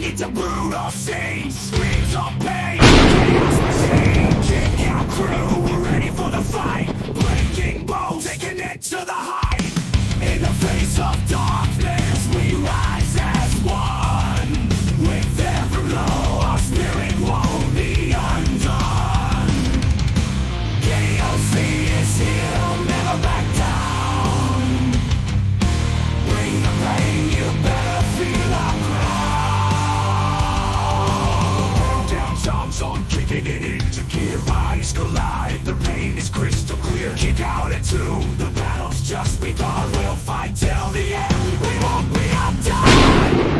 into brutal scenes, screams of pain, chaos machine, kick out crew, we're ready for the fight, breaking bones, taking it to the height. In the face of darkness, we rise as one. With every blow, our spirit won't be undone. KOC is here, never back down. Bring the pain, you better feel our crowd. Down jobs on kicking it into gear, bodies collide, the pain is crystal clear. Kick out into the battle's just begun. We'll fight till the end, we won't be undone.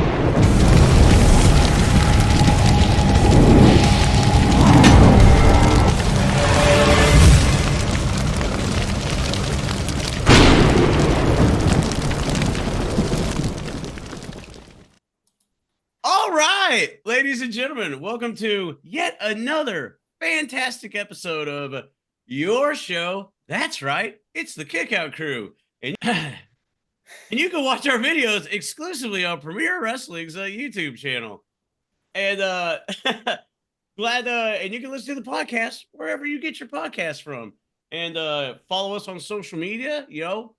All right, ladies and gentlemen, welcome to yet another fantastic episode of your show. That's right, it's the Kickout Crew. And you can watch our videos exclusively on Premier Wrestling's YouTube channel. And and you can listen to the podcast wherever you get your podcast from. And follow us on social media,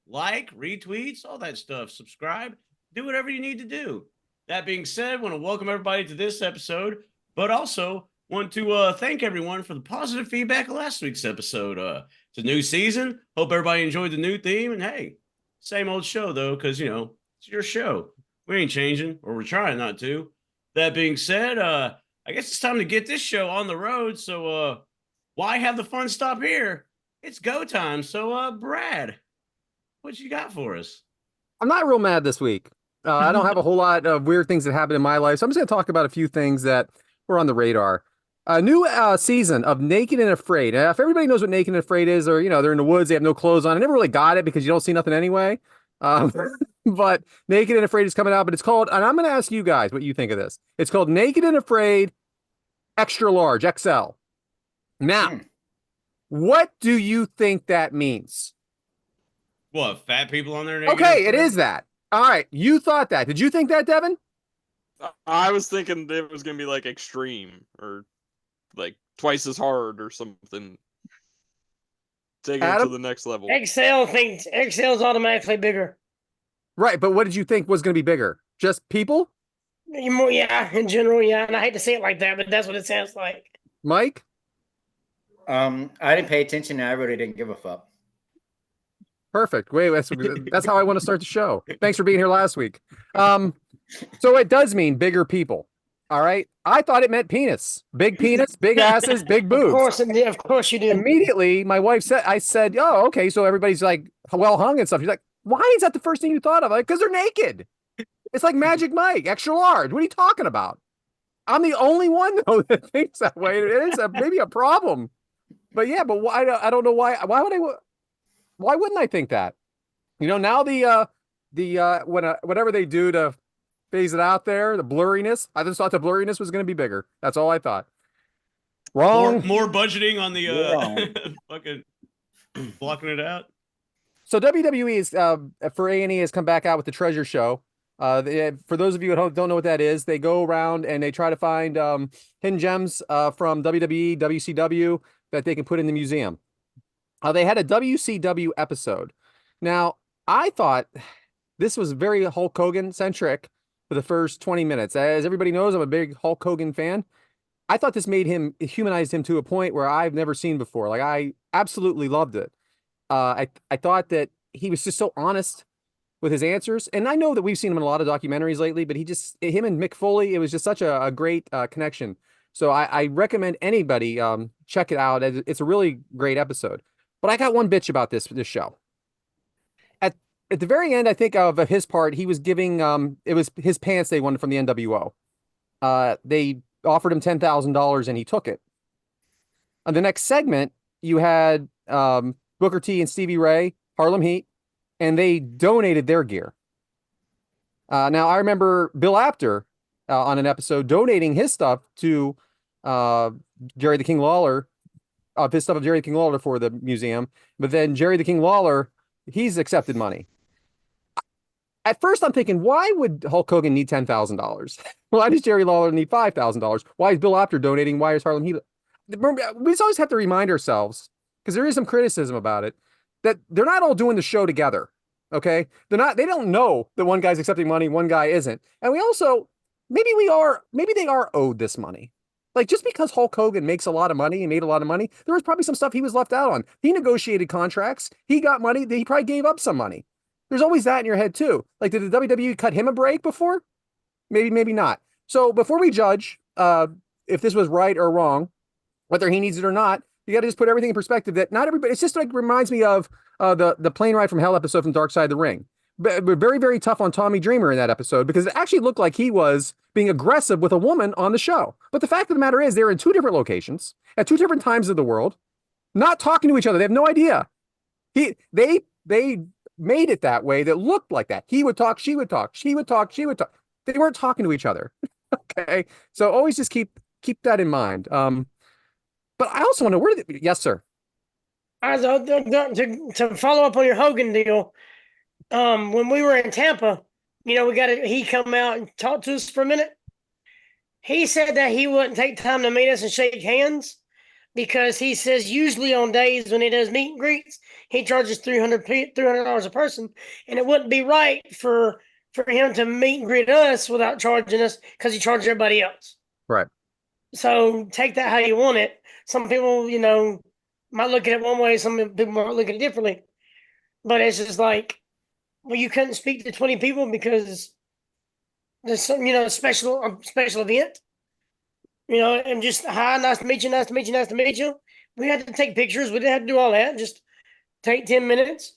like, retweets, all that stuff. Subscribe, do whatever you need to do. That being said, I want to welcome everybody to this episode, but also want to thank everyone for the positive feedback of last week's episode. It's a new season. Hope everybody enjoyed the new theme. And hey, same old show, though, because, it's your show. We ain't changing, or we're trying not to. That being said, I guess it's time to get this show on the road. So why have the fun stop here? It's go time. So, Brad, what you got for us? I'm not real mad this week. I don't have a whole lot of weird things that happened in my life, so I'm just going to talk about a few things that were on the radar. A new season of Naked and Afraid. If everybody knows what Naked and Afraid is, or, they're in the woods, they have no clothes on. I never really got it because you don't see nothing anyway. But Naked and Afraid is coming out, but it's called, and I'm going to ask you guys what you think of this. It's called Naked and Afraid Extra Large, XL. Now, what do you think that means? What, fat people on there? Okay, it is that. All right, you thought that. Did you think that, Devyn? I was thinking it was going to be like extreme or like twice as hard or something. Take it to the next level. XL's automatically bigger. Right, but what did you think was going to be bigger? Just people? Yeah, in general, yeah. And I hate to say it like that, but that's what it sounds like. Mike? I didn't pay attention and I really didn't give a fuck. Perfect. Wait, that's how I want to start the show. Thanks for being here last week. So it does mean bigger people. All right. I thought it meant penis, big asses, big boobs. Of course you do. Immediately, my wife said, oh, okay. So everybody's like well hung and stuff. She's like, why is that the first thing you thought of? Like, because they're naked. It's like Magic Mike, extra large. What are you talking about? I'm the only one though that thinks that way. It is maybe a problem. But yeah, but why? I don't know why. Why wouldn't I think that? Now whatever they do to phase it out there, the blurriness. I just thought the blurriness was going to be bigger. That's all I thought. Wrong. More budgeting on the fucking blocking it out. So WWE is for A&E has come back out with the Treasure Show. For those of you who don't know what that is, they go around and they try to find hidden gems from WWE, WCW that they can put in the museum. They had a WCW episode. Now, I thought this was very Hulk Hogan centric for the first 20 minutes. As everybody knows, I'm a big Hulk Hogan fan. I thought this humanized him to a point where I've never seen before. Like, I absolutely loved it. I thought that he was just so honest with his answers. And I know that we've seen him in a lot of documentaries lately, but him and Mick Foley, it was just such a great connection. So I recommend anybody check it out. It's a really great episode. But I got one bitch about this show. At the very end, I think of his part, he was giving it was his pants they wanted from the NWO. They offered him $10,000 and he took it. On the next segment, you had Booker T and Stevie Ray, Harlem Heat, and they donated their gear. Now I remember Bill Apter on an episode donating his stuff to Jerry the King Lawler. His stuff of Jerry the King Lawler for the museum, but then Jerry the King Lawler, he's accepted money. At first, I'm thinking, why would Hulk Hogan need $10,000? Why does Jerry Lawler need $5,000? Why is Bill Apter donating? Why is Harlem Heat? We just always have to remind ourselves, because there is some criticism about it, that they're not all doing the show together. Okay, they're not. They don't know that one guy's accepting money, one guy isn't, and we also maybe they are owed this money. Like, just because Hulk Hogan makes a lot of money and made a lot of money, there was probably some stuff he was left out on. He negotiated contracts. He got money. He probably gave up some money. There's always that in your head too. Like, did the WWE cut him a break before? Maybe, maybe not. So before we judge if this was right or wrong, whether he needs it or not, you got to just put everything in perspective. That not everybody. It's just like reminds me of the plane ride from hell episode from Dark Side of the Ring. But very, very tough on Tommy Dreamer in that episode, because it actually looked like he was being aggressive with a woman on the show. But the fact of the matter is, they're in two different locations at two different times of the world, not talking to each other. They have no idea. They made it that way, that looked like that. He would talk, she would talk, she would talk, she would talk. They weren't talking to each other. Okay, so always just keep that in mind. But I also want to yes, sir. To follow up on your Hogan deal, when we were in Tampa, he come out and talk to us for a minute. He said that he wouldn't take time to meet us and shake hands, because he says usually on days when he does meet and greets, he charges $300 a person, and it wouldn't be right for him to meet and greet us without charging us, because he charged everybody else. Right. So take that how you want it. Some people, might look at it one way. Some people might look at it differently. But it's just like, well, you couldn't speak to 20 people because there's some, special event. And just, hi, nice to meet you, nice to meet you, nice to meet you. We had to take pictures. We didn't have to do all that. Just take 10 minutes.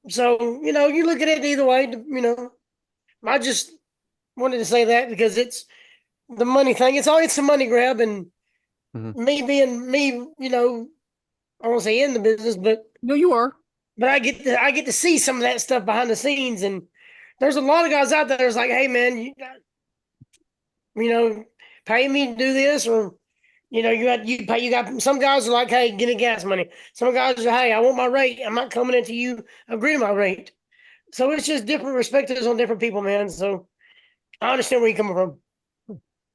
So, you look at it either way. I just wanted to say that because it's the money thing. It's a money grab, and me being me, I won't say in the business, but no, you are. But I get to see some of that stuff behind the scenes, and there's a lot of guys out there that's like, hey man, pay me to do this, or you got some guys are like, hey, give me gas money. Some guys are, hey, I want my rate. I'm not coming into you, agree to my rate. So it's just different perspectives on different people, man. So I understand where you're coming from.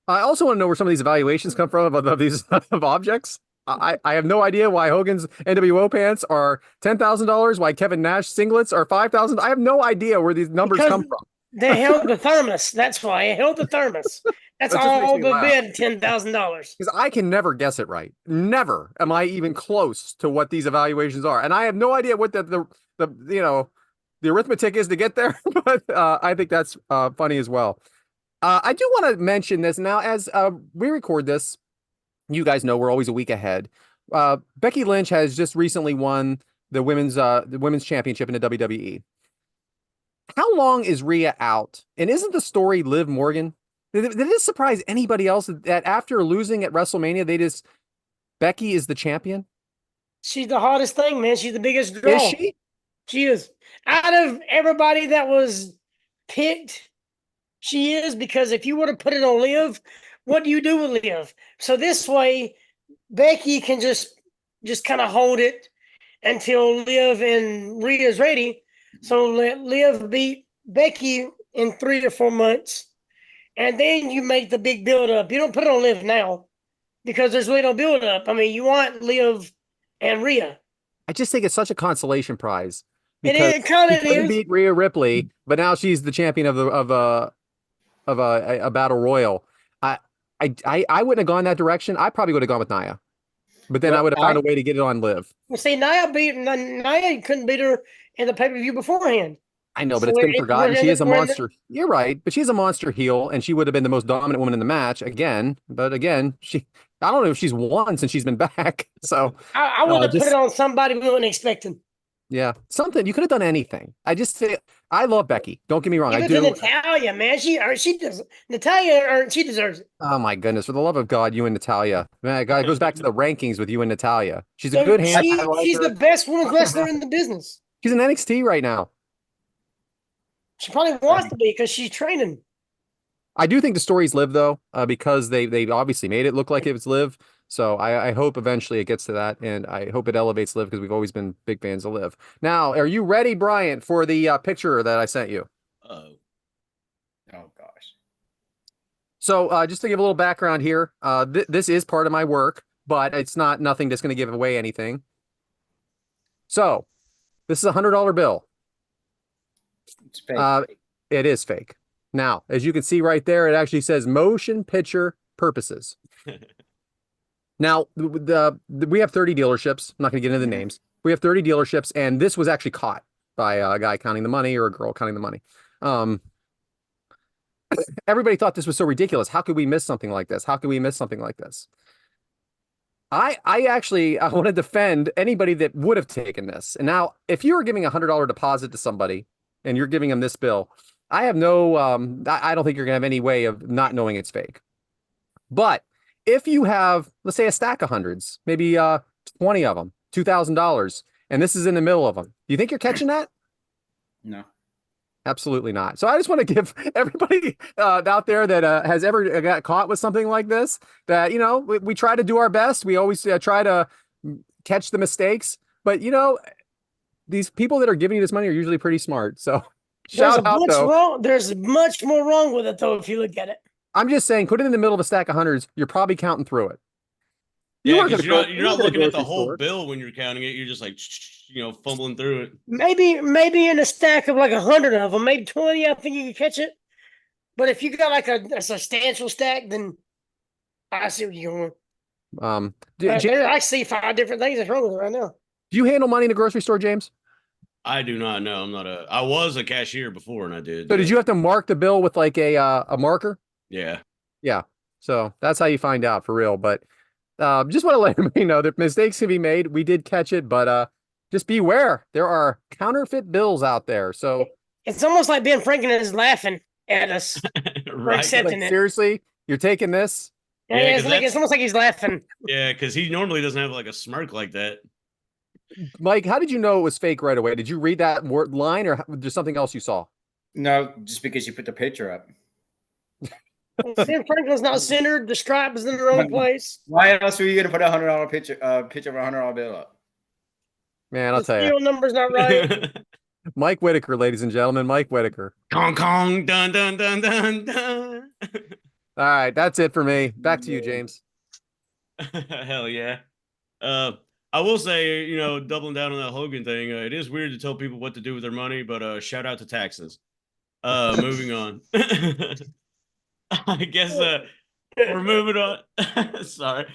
I also want to know where some of these evaluations come from of these of objects. I have no idea why Hogan's NWO pants are $10,000, why Kevin Nash singlets are $5,000. I have no idea where these numbers come from. They held the thermos. That's why they held the thermos. That's all the bid $10,000. Because I can never guess it right. Never am I even close to what these evaluations are, and I have no idea what the arithmetic is to get there. But I think that's funny as well. I do want to mention this now as we record this. You guys know we're always a week ahead. Becky Lynch has just recently won the women's championship in the WWE. How long is Rhea out? And isn't the story Liv Morgan? Did it surprise anybody else that after losing at WrestleMania, Becky is the champion? She's the hottest thing, man. She's the biggest draw. Is she? She is. Out of everybody that was picked, she is, because if you were to put it on Liv, what do you do with Liv? So this way, Becky can just kind of hold it until Liv and Rhea's ready. So let Liv beat Becky in 3 to 4 months, and then you make the big build up. You don't put it on Liv now because there's really no build up. I mean, you want Liv and Rhea. I just think it's such a consolation prize. It kind of is. Beat Rhea Ripley, but now she's the champion of a battle royal. I wouldn't have gone that direction. I probably would have gone with Nia, but then I would have found a way to get it on Liv. Well, see, Nia couldn't beat her in the pay-per-view beforehand. I know, but it's been forgotten. She is a monster. You're right, but she's a monster heel, and she would have been the most dominant woman in the match again. But again, I don't know if she's won since she's been back. So I would have put it on somebody we weren't expecting. Yeah, something you could have done anything. I just say I love Becky. Don't get me wrong. Even I do. Natalya, man, she does. Natalya, she deserves it. Oh my goodness! For the love of God, you and Natalya. Man, it goes back to the rankings with you and Natalya. She's a good hand. She's the best women's wrestler in the business. She's in NXT right now. She probably wants to be because she's training. I do think the story's Liv though, because they obviously made it look like it was Liv. So I hope eventually it gets to that, and I hope it elevates Liv because we've always been big fans of Liv. Now, are you ready, Bryant, for the picture that I sent you? Oh, Oh gosh. So just to give a little background here, this is part of my work, but it's not nothing that's going to give away anything. So this is a $100 bill. It's fake. It is fake. Now, as you can see right there, it actually says motion picture purposes. Now, we have 30 dealerships. I'm not going to get into the names. We have 30 dealerships, and this was actually caught by a guy counting the money or a girl counting the money. Everybody thought this was so ridiculous. How could we miss something like this? How could we miss something like this? I actually I want to defend anybody that would have taken this. And now, if you were giving a $100 deposit to somebody and you're giving them this bill, I have no, I don't think you're gonna have any way of not knowing it's fake. But if you have, let's say, a stack of hundreds, maybe 20 of them, $2,000, and this is in the middle of them, do you think you're catching that? No. Absolutely not. So I just want to give everybody out there that has ever got caught with something like this, that, we try to do our best. We always try to catch the mistakes. But, these people that are giving you this money are usually pretty smart. So shout out, though. There's much more wrong with it, though, if you look at it. I'm just saying, put it in the middle of a stack of hundreds. You're probably counting through it. Yeah, because you're not looking at the whole bill when you're counting it. You're just like, fumbling through it. Maybe in a stack of like 100 of them, maybe 20, I think you can catch it. But if you got like a substantial stack, then I see what you're going. I see 5 different things that's wrong with it right now. Do you handle money in the grocery store, James? I do not know. I was a cashier before, and I did. So did you have to mark the bill with like a marker? Yeah. Yeah. So that's how you find out for real. But just want to let everybody know that mistakes can be made. We did catch it, but just beware. There are counterfeit bills out there. So it's almost like Ben Franklin is laughing at us for accepting like, it. Seriously, you're taking this? Yeah, it's almost like he's laughing. Yeah, because he normally doesn't have like a smirk like that. Mike, how did you know it was fake right away? Did you read that line, or there's something else you saw? No, just because you put the picture up. Ben Franklin's not centered. The stripe is in the wrong place. Why else were you going to put a $100 picture of a $100 bill up? Man, I'll tell you. The serial number's not right. Mike Whitaker, ladies and gentlemen, Mike Whitaker. Kong Kong, dun dun dun dun dun. All right, that's it for me. Back to you, James. Hell yeah. I will say, doubling down on that Hogan thing, it is weird to tell people what to do with their money, but shout out to taxes. Moving on. I guess we're moving on. Sorry.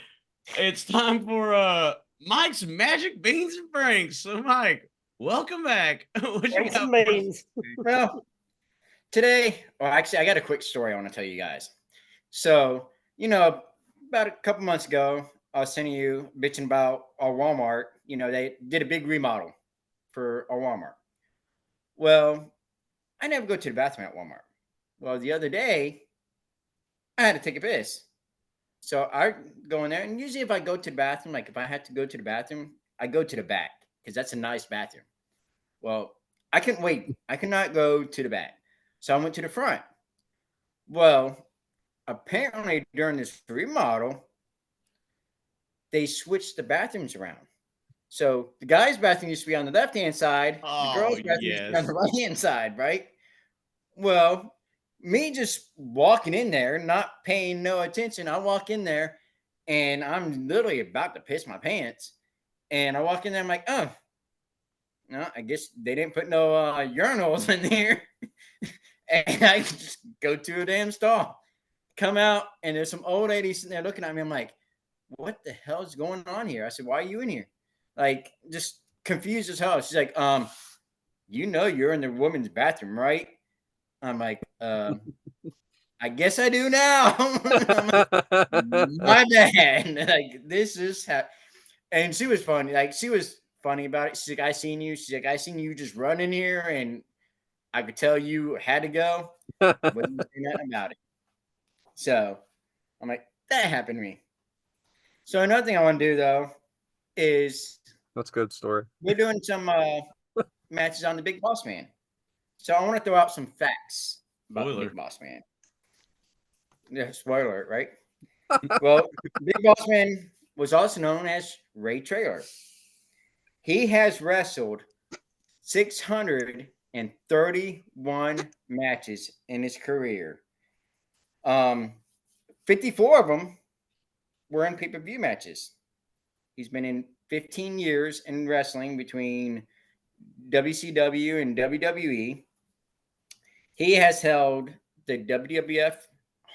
It's time for Mike's Magic Beans and Franks. So, Mike, welcome back. Well, actually, I got a quick story I want to tell you guys. So, about a couple months ago, I was sending you bitching about our Walmart. They did a big remodel for our Walmart. Well, I never go to the bathroom at Walmart. Well, the other day, I had to take a piss. So I go in there, and usually if I go to the bathroom, like if I had to go to the bathroom, I go to the back because that's a nice bathroom. Well, I couldn't wait. I could not go to the back. So I went to the front. Well, apparently during this remodel, they switched the bathrooms around. So the guy's bathroom used to be on the left-hand side. The girl's bathroom used to be on the right-hand side, right? Well, me just walking in there, not paying no attention. I walk in there and I'm literally about to piss my pants. And I walk in there, I'm like, oh, no, I guess they didn't put no urinals in there. And I just go to a damn stall, come out, and there's some old lady sitting there looking at me. I'm like, what the hell is going on here? I said, why are you in here? Like, just confused as hell. She's like, you're in the women's bathroom, right? I'm like, I guess I do now. Like, my bad. Like, this is how. And she was funny. Like, she was funny about it. She's like, I seen you. She's like, I seen you just run in here, and I could tell you had to go. Wouldn't do nothing about it. So I'm like, that happened to me. So another thing I want to do though is that's a good story. We're doing some matches on the Big Boss Man. So I want to throw out some facts about the Big Boss Man. Yeah, spoiler, right? Well, Big Boss Man was also known as Ray Traylor. He has wrestled 631 matches in his career. 54 of them were in pay-per-view matches. He's been in 15 years in wrestling between WCW and WWE. He has held the WWF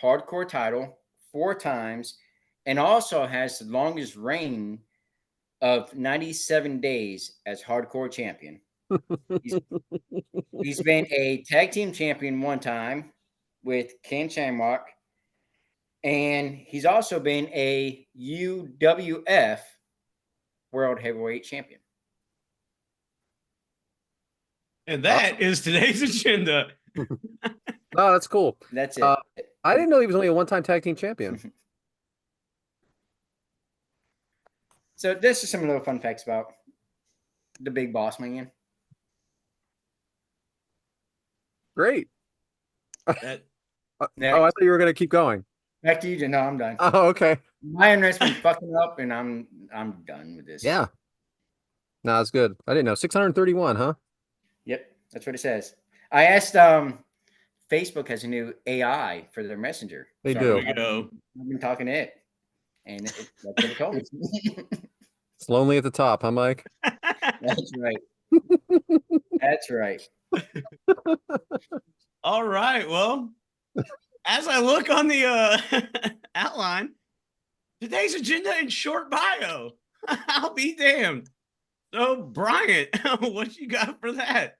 Hardcore title 4 times and also has the longest reign of 97 days as Hardcore champion. He's been a tag team champion 1 time with Ken Shamrock, and he's also been a UWF World Heavyweight Champion. And that is today's agenda. Oh, that's cool. That's it. I didn't know he was only a one-time tag team champion. So this is some little fun facts about the Big Boss Man. Great. That, Oh, I thought you were going to keep going. Back to you, Jen. No, I'm done. Oh, okay. My internet's been fucking up, and I'm done with this. Yeah. No, that's good. I didn't know. 631, huh? Yep, that's what it says. I asked Facebook has a new AI for their messenger. They So do. There we go. I've been talking to it, and that's what it told me. It's lonely at the top, huh, Mike? That's right. That's right. All right. Well, as I look on the outline, today's agenda in short bio. I'll be damned. So, Bryant, what you got for that?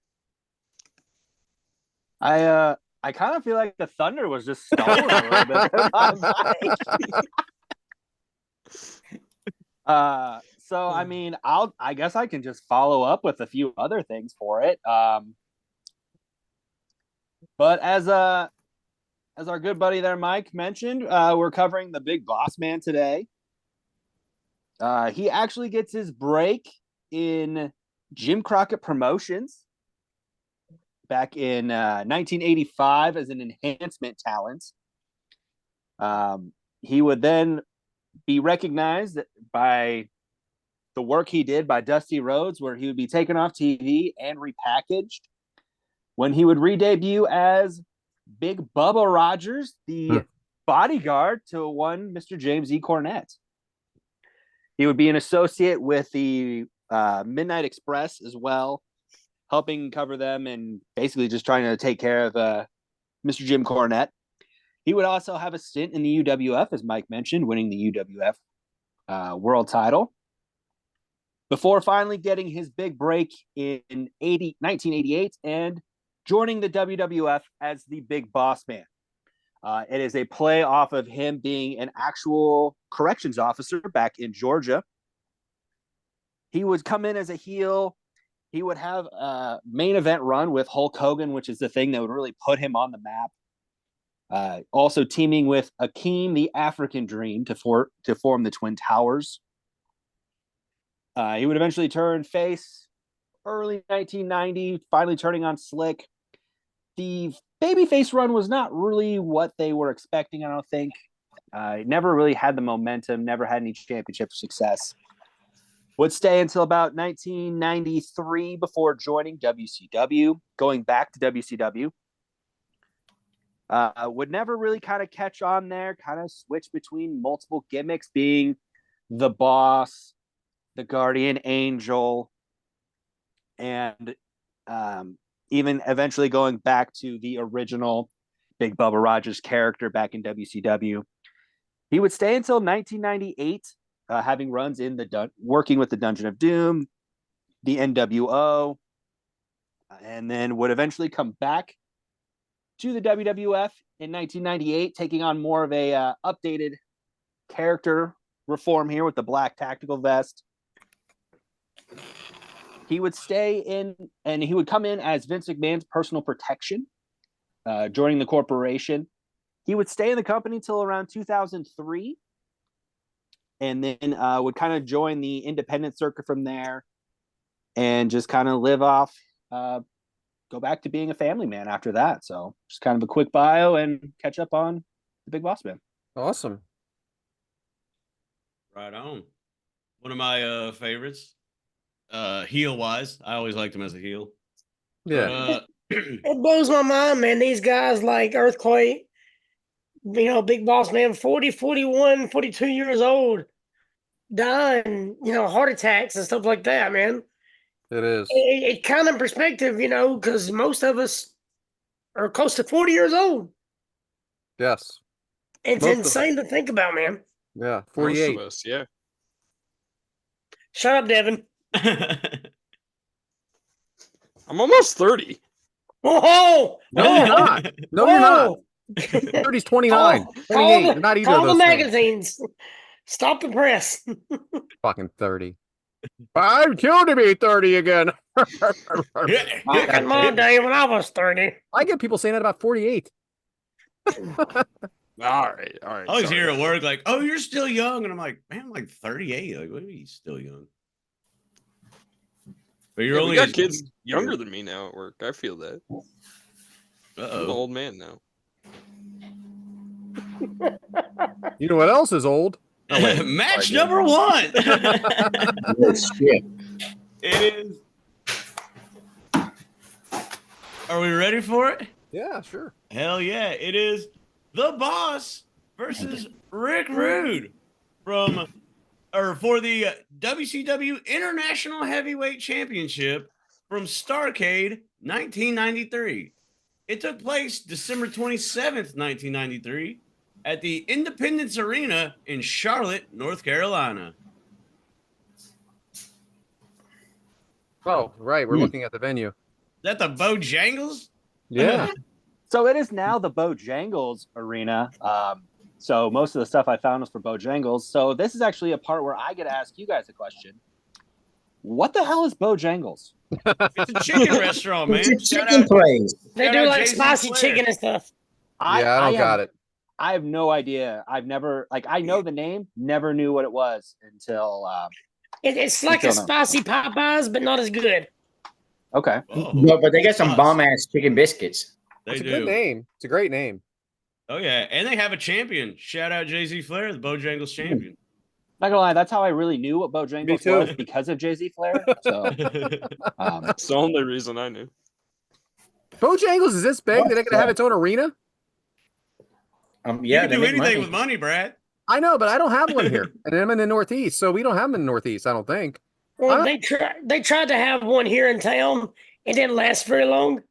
I kind of feel like the thunder was just stolen a little bit from my mic. So I mean, I guess I can just follow up with a few other things for it. But as our good buddy there, Mike, mentioned, we're covering the Big Boss Man today. He actually gets his break in Jim Crockett Promotions back in 1985 as an enhancement talent. He would then be recognized by the work he did by Dusty Rhodes, where he would be taken off TV and repackaged when he would re-debut as Big Bubba Rogers, the bodyguard to one Mr. James E. Cornette. He would be an associate with the Midnight Express as well, helping cover them and basically just trying to take care of Mr. Jim Cornette. He would also have a stint in the UWF, as Mike mentioned, winning the UWF world title, before finally getting his big break in 1988 and joining the WWF as the Big Boss Man. It is a play off of him being an actual corrections officer back in Georgia. He would come in as a heel. He would have a main event run with Hulk Hogan, which is the thing that would really put him on the map. Also teaming with Akeem, the African Dream, to form the Twin Towers. He would eventually turn face early 1990, finally turning on Slick. The babyface run was not really what they were expecting, I don't think. Never really had the momentum, never had any championship success. Would stay until about 1993 before joining WCW, going back to WCW. Would never really kind of catch on there, kind of switch between multiple gimmicks, being the Boss, the Guardian Angel, and even eventually going back to the original Big Bubba Rogers character back in WCW. He would stay until 1998, having runs in working with the Dungeon of Doom, the NWO, and then would eventually come back to the WWF in 1998, taking on more of a updated character reform here with the black tactical vest. He would stay in, and he would come in as Vince McMahon's personal protection, joining the corporation. He would stay in the company till around 2003, and then would kind of join the independent circuit from there, and just kind of live off, go back to being a family man after that. So just kind of a quick bio and catch up on the Big Boss Man. Awesome. Right on. One of my favorites. Heel wise, I always liked him as a heel. Yeah. But It blows my mind, man. These guys like Earthquake, Big Boss Man, 40, 41, 42 years old, dying, heart attacks and stuff like that, man. It is. It kind of perspective, because most of us are close to 40 years old. Yes. It's Most of insane to think about, man. Yeah. Most 48. of us, yeah. Shut up, Devyn. I'm almost 30. Whoa! No, you're not. No, you're not. 30's 29. 28. You're not either Call of the those things. magazines. Stop the press. Fucking 30. I'm killed to be 30 again. Back in my day when I was 30. I get people saying that about 48. All right. I always sorry. hear at work like, "Oh, you're still young," and I'm like, "Man, I'm like 38. Like, what are you still young?" But you're Yeah, only we got as- kids younger than me now at work. I feel that. I'm an Uh-oh. old man now. You know what else is old? Oh, wait. Match Sorry, number one. Shit. It is. Are we ready for it? Yeah, sure. Hell yeah! It is the Boss versus Rick Rude for the WCW International Heavyweight Championship from Starrcade 1993. It took place December 27th, 1993, at the Independence Arena in Charlotte, North Carolina. Oh, right. We're looking at the venue. Is that the Bojangles? Yeah. So it is now the Bojangles Arena. So most of the stuff I found was for Bojangles. So this is actually a part where I get to ask you guys a question. What the hell is Bojangles? It's a chicken restaurant, man. It's a Shout chicken out, place. They shout do out like Jason spicy Flair. chicken and stuff. Yeah, I don't got it. I have no idea. I've never, I know the name, never knew what it was until, It's like Until a now. spicy Popeyes, but not as good. okay. Oh, No, but they got some sauce. bomb ass chicken biscuits. They It's a do. good name. It's a great name. Oh yeah, and they have a champion. Shout out Jay-Z Flair, the Bojangles champion. Not gonna lie, that's how I really knew what Bojangles too. was, because of Jay-Z Flair. So, That's the only reason I knew. Bojangles is this big that it can have its own arena? You Yeah, can they do make anything money. with money, Brad. I know, but I don't have one here. And I'm in the Northeast, so we don't have them in the Northeast, I don't think. Well, Huh? they tried to have one here in town. It didn't last very long.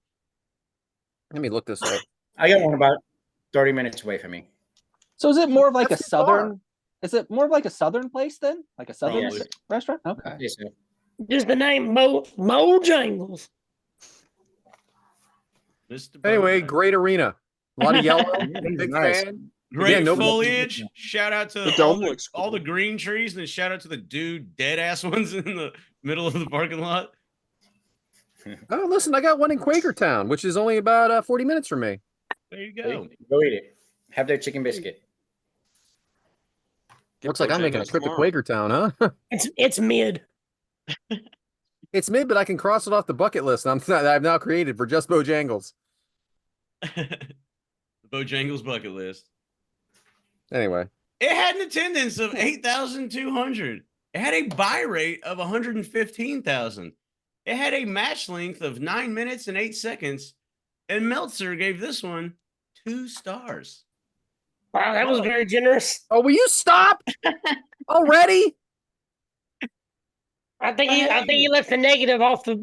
Let me look this up. I got one about 30 minutes away from me. so is it more of like That's a too far. southern? Is it more of like a southern place then? Like a southern Probably. restaurant? Okay. Yes, sir. Just the name Bojangles. Mr. Anyway, Bojangles. great arena. A lot of yellow. Yeah, Big nice. fan. Great Yeah, nobody- foliage. Shout out to The all dome the, looks all the cool. green trees, and then shout out to the dude dead ass ones in the middle of the parking lot. Oh, listen, I got one in Quakertown, which is only about 40 minutes from me. There you Go go. eat it. Have their chicken biscuit. Get Looks like I'm making a Bojangles trip to tomorrow. Quakertown, huh? It's mid. It's mid, but I can cross it off the bucket list that I've now created for just Bojangles. The Bojangles bucket list. Anyway, It had an attendance of 8,200. It had a buy rate of 115,000. It had a match length of 9 minutes and 8 seconds. And Meltzer gave this one 2 stars. Wow, that was very generous. oh, will you stop already? I think he left the negative off the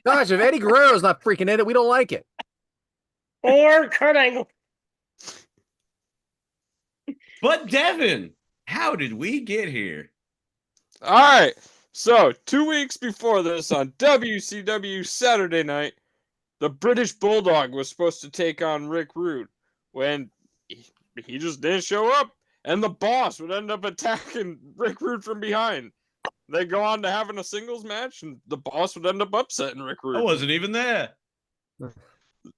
Gosh, if Eddie Guerrero's not freaking in it, we don't like it. or Kurt Angle. But Devyn, how did we get here? All right. So 2 weeks before this, on WCW Saturday night, the British Bulldog was supposed to take on Rick Rude when he just didn't show up, and the Boss would end up attacking Rick Rude from behind. They go on to having a singles match, and the Boss would end up upsetting Rick I Rude. wasn't even there.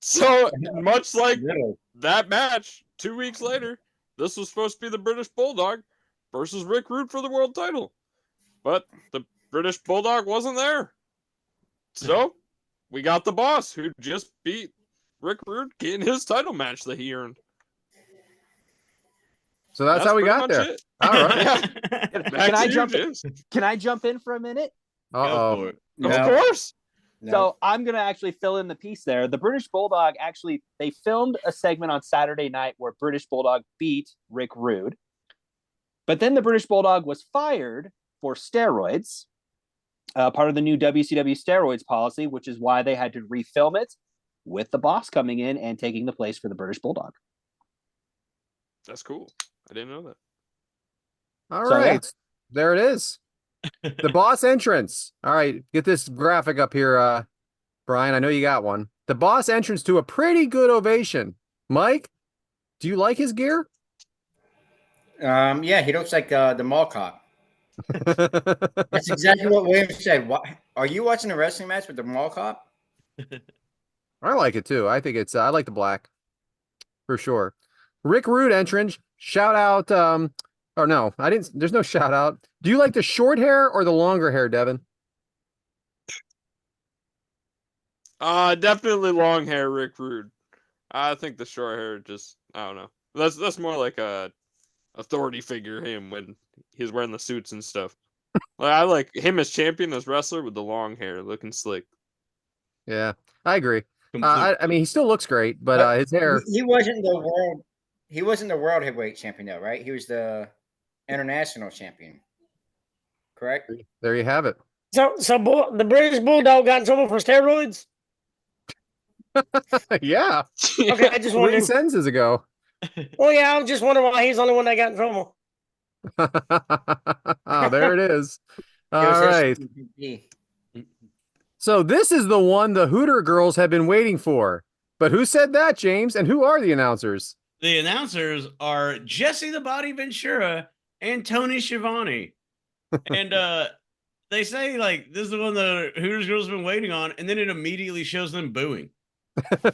So much like Literally. that match, 2 weeks later, this was supposed to be the British Bulldog versus Rick Rude for the world title. But the British Bulldog wasn't there. So we got the Boss, who just beat Rick Rude, getting his title match that he earned. So that's how we pretty got much there. it. All right. Yeah. Back Can to I you, jump in? James. Can I jump in for a minute? Go Uh-oh. for it. Of No, course. no. So I'm gonna actually fill in the piece there. The British Bulldog they filmed a segment on Saturday night where British Bulldog beat Rick Rude, but then the British Bulldog was fired for steroids, part of the new WCW steroids policy, which is why they had to refilm it with the Boss coming in and taking the place for the British Bulldog. That's cool. I didn't know that. All So, right. yeah. There it is. The Boss entrance. All right. Get this graphic up here, Brian. I know you got one. The Boss entrance to a pretty good ovation. Mike, do you like his gear? Yeah, he looks like the mall cop. That's exactly what William said. Are you watching a wrestling match with the mall cop? I like it too. I think it's I like the black for sure. Rick Rude entrance. Shout out. Or no, I didn't. There's no shout out. Do you like the short hair or the longer hair, Devyn? Definitely long hair, Rick Rude. I think the short hair just I don't know. That's more like a authority figure him when he's wearing the suits and stuff. Like, I like him as champion, as wrestler with the long hair, looking slick. Yeah, I agree. Complete. I mean, he still looks great, but his hair. He wasn't the world. He wasn't the world heavyweight champion though, right? He was the international champion. Correct. There you have it. So the British Bulldog got in trouble for steroids. Yeah, Okay, I just 3 wondered. sentences ago. Well, yeah, I was just wondering why he's the only one that got in trouble. Oh, there it is. It was All his right. CPP. So this is the one the Hooter girls have been waiting for. But who said that, James? And who are the announcers? The announcers are Jesse the Body Ventura and Tony Schiavone. And they say, like, this is the one the Hooters girls have been waiting on, and then it immediately shows them booing.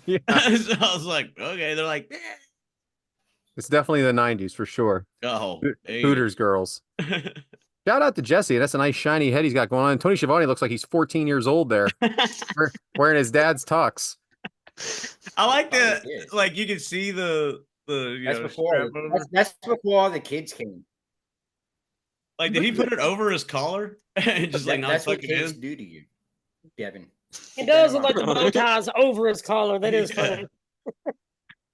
Yeah, So I was like, okay. They're like, it's definitely the 90s for sure. oh, Hooters girls. Shout out to Jesse. That's a nice shiny head he's got going on. Tony Schiavone looks like he's 14 years old there, wearing his dad's tux. I like Probably that. is. Like, you can see the That's know, before. strap over. That's before all the kids came. Like, did he put it over his collar and just like not That's what tuck it kids in? do to you, Devyn. It does look like the bow ties over his collar. That is Yeah. funny.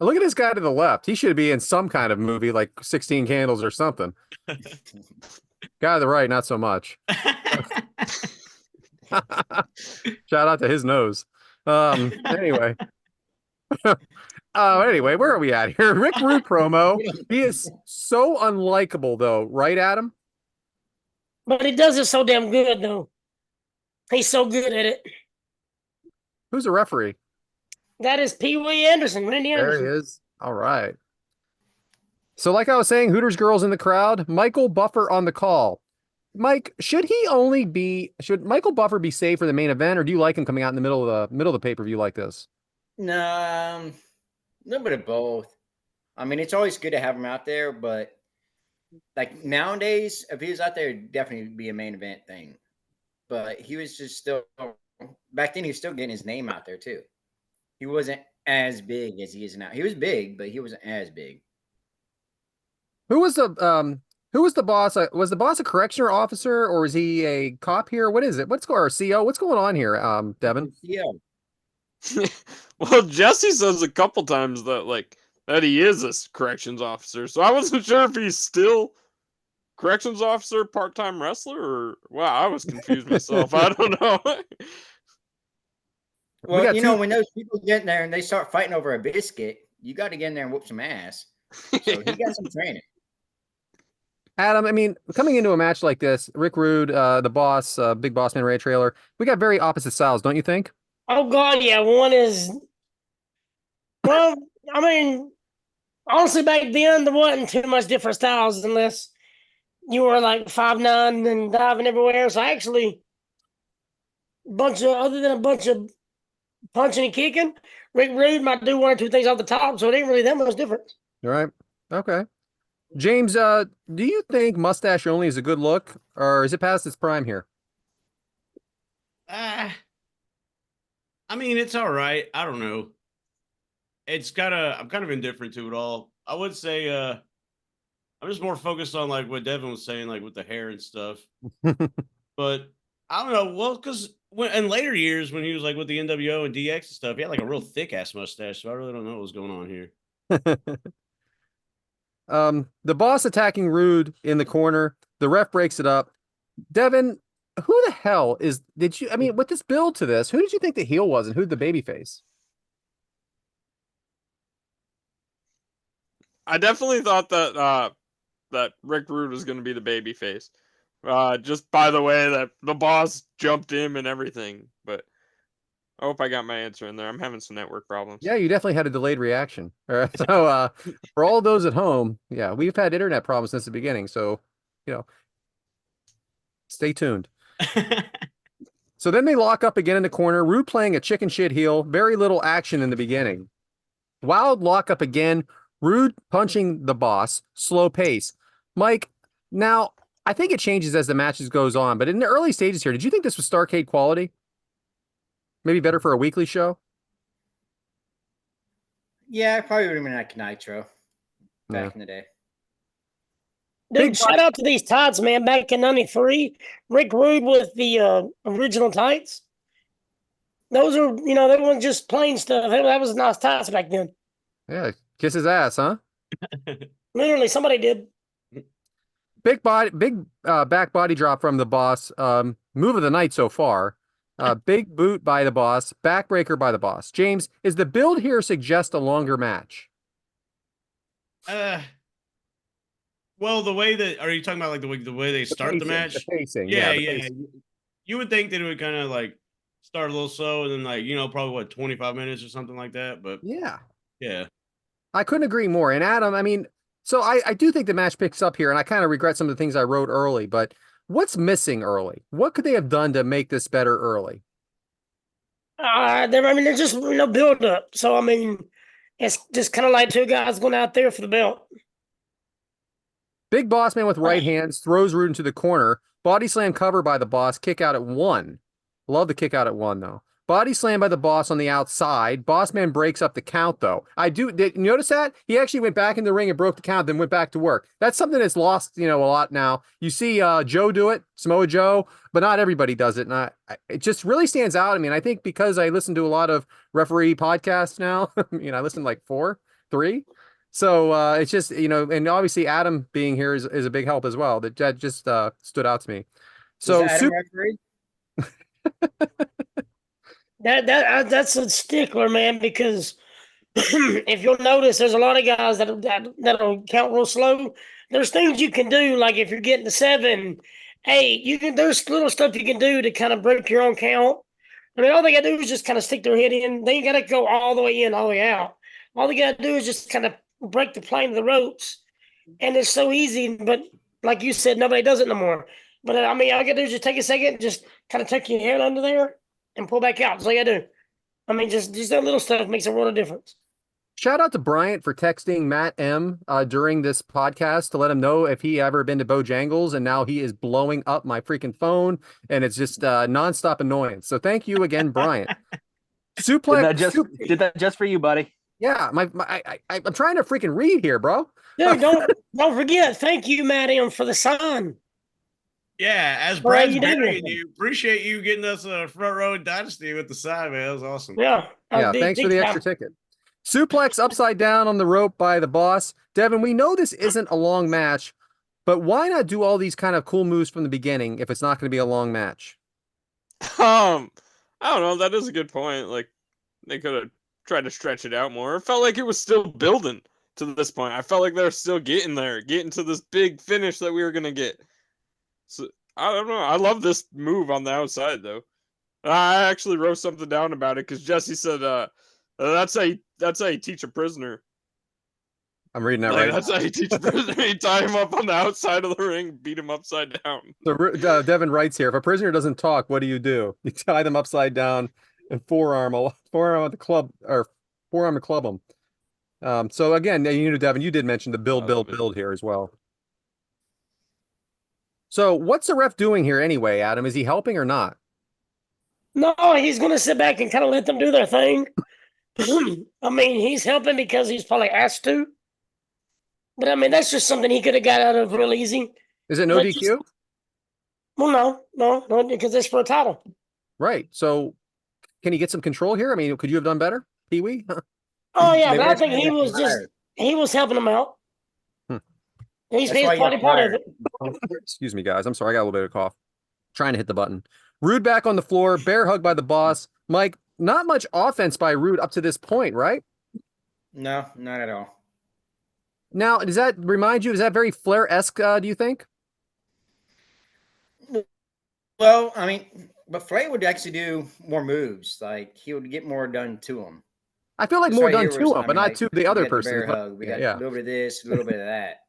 Look at this guy to the left. He should be in some kind of movie like 16 Candles or something. Guy to the right, not so much. Shout out to his nose. Anyway. Anyway, where are we at here? Rick Rude promo. He is so unlikable, though, right, Adam? But he does it so damn good, though. He's so good at it. Who's the referee? That is Pee Wee Anderson, Randy There Anderson. he is. All right. So, like I was saying, Hooters girls in the crowd. Michael Buffer on the call. Mike, should Michael Buffer be saved for the main event, or do you like him coming out in the middle of the pay-per-view like this? No, a little bit of both. I mean, it's always good to have him out there, but like nowadays, if he was out there, it'd definitely be a main event thing. But he was just still back then. He was still getting his name out there too. He wasn't as big as he is now. He was big, but he wasn't as big. Who was the boss? Was the boss a correctional officer, or is he a cop here? What is it? What's going or CO? What's going on here, Devyn? Yeah, Well, Jesse says a couple times that he is a corrections officer, so I wasn't sure if he's still corrections officer, part-time wrestler, or wow, I was confused myself. I don't know. We got well, two- when those people get in there and they start fighting over a biscuit, you got to get in there and whoop some ass. So he got some training. Adam, I mean, coming into a match like this, Rick Rude, the boss, Big Boss Man Ray Traylor, we got very opposite styles, don't you think? Oh, God, yeah. One is... Well, I mean, honestly, back then, there wasn't too much different styles unless you were like 5'9" and diving everywhere. So actually, other than a bunch of punching and kicking, Rick Rude might do one or two things off the top, so it ain't really that much different. All right. Okay. James, do you think mustache only is a good look, or is it past its prime here? I mean, it's all right. I don't know. I'm kind of indifferent to it all. I would say I'm just more focused on like what Devin was saying, like with the hair and stuff. But I don't know. Well, because when in later years when he was like with the NWO and DX and stuff, he had like a real thick ass mustache. So I really don't know what was going on here. The boss attacking Rude in the corner. The ref breaks it up. Devin, who the hell did you, I mean, with this build to this, who did you think the heel was and who's the baby face? I definitely thought that Rick Rude was going to be the baby face. Just by the way that the boss jumped him and everything. But I hope I got my answer in there. I'm having some network problems. Yeah, you definitely had a delayed reaction. So for all those at home, yeah, we've had internet problems since the beginning. So, stay tuned. So then they lock up again in the corner. Rude playing a chicken shit heel. Very little action in the beginning. Wild lock up again. Rude punching the boss. Slow pace. Mike, now I think it changes as the matches goes on, but in the early stages here, did you think this was Starrcade quality? Maybe better for a weekly show? Yeah, probably would have been like Nitro back in the day. Dude, shout out to these tights, man. Back in '93, Rick Rude with the original tights. Those are, they weren't just plain stuff. That was nice tights back then. Yeah, kiss his ass, huh? Literally, somebody did. Big back body drop from the boss. Move of the night so far. Big boot by the boss. Backbreaker by the boss. James, is the build here suggest a longer match? Well, the way that are you talking about like the way they start the match? The pacing, yeah. pacing. You would think that it would kind of like start a little slow and then like probably what 25 minutes or something like that. But yeah, I couldn't agree more. And Adam, I mean, so I do think the match picks up here, and I kind of regret some of the things I wrote early. But what's missing early? What could they have done to make this better early? There's just no build up. So I mean, it's just kind of like two guys going out there for the belt. Big boss man with right hands throws Rude into the corner. Body slam cover by the boss. Kick out at 1. Love the kick out at 1 though. Body slam by the boss on the outside. Boss man breaks up the count though. Did you notice that? He actually went back in the ring and broke the count, then went back to work. That's something that's lost, a lot now. You see Joe do it, Samoa Joe, but not everybody does it. And it just really stands out. I mean, I think because I listen to a lot of referee podcasts now, I listen to like 3. So it's just, and obviously Adam being here is a big help as well. That just stood out to me. So Adam referee? That's a stickler, man, because if you'll notice, there's a lot of guys that'll count real slow. There's things you can do, like if you're getting to 7, 8, there's little stuff you can do to kind of break your own count. I mean, all they gotta do is just kind of stick their head in. They ain't gotta go all the way in, all the way out. All they gotta do is just kind of break the plane of the ropes, and it's so easy. But like you said, nobody does it no more. But I mean, all you gotta do is just take a second, just kind of tuck your head under there and pull back out. That's all you gotta do. I mean, just that little stuff makes a world of difference. Shout out to Bryant for texting Matt M during this podcast to let him know if he ever been to Bojangles, and now he is blowing up my freaking phone, and it's just nonstop annoyance. So thank you again, Bryant. Suplex. Did that just for you, buddy. Yeah, I'm trying to freaking read here, bro. Dude, don't forget. Thank you, Matt M, for the sign. Yeah, as Brad's burying you, appreciate you getting us a front row Dynasty with the sign, man. That was awesome. Yeah, thanks for the extra ticket. Suplex upside down on the rope by the boss. Devin, we know this isn't a long match, but why not do all these kind of cool moves from the beginning if it's not going to be a long match? I don't know. That is a good point. Like, they could have tried to stretch it out more. It felt like it was still building to this point. I felt like they were still getting to this big finish that we were going to get. So, I don't know. I love this move on the outside, though. I actually wrote something down about it because Jesse said, that's how you teach a prisoner. I'm reading that right. That's how you teach a prisoner. You tie him up on the outside of the ring, beat him upside down. So Devin writes here, if a prisoner doesn't talk, what do? You tie them upside down and forearm at the club, or forearm to club them. So again, Devin, you did mention the build here as well. So what's the ref doing here anyway, Adam? Is he helping or not? No, he's going to sit back and kind of let them do their thing. I mean, he's helping because he's probably asked to. But I mean, that's just something he could have got out of real easy. Is it no But DQ? just- Well, no, because it's for a title. Right. So can he get some control here? I mean, could you have done better, Pee Wee? Oh yeah, Maybe but I that's think why he he got was fired. he was helping him out. Hmm. He's That's why he got part of fired. it. Excuse me, guys. I'm sorry. I got a little bit of cough. Trying to hit the button. Rude back on the floor. Bear hug by the boss. Mike, not much offense by Rude up to this point, right? No, not at all. Now, does that remind you? Is that very Flair-esque, do you think? Well, I mean, but Flair would actually do more moves. Like he would get more done to him. I feel like This more right done here to was, him, I but mean, not like, to the we other got person. bear hug. We got Yeah. a little bit of this, a little bit of that.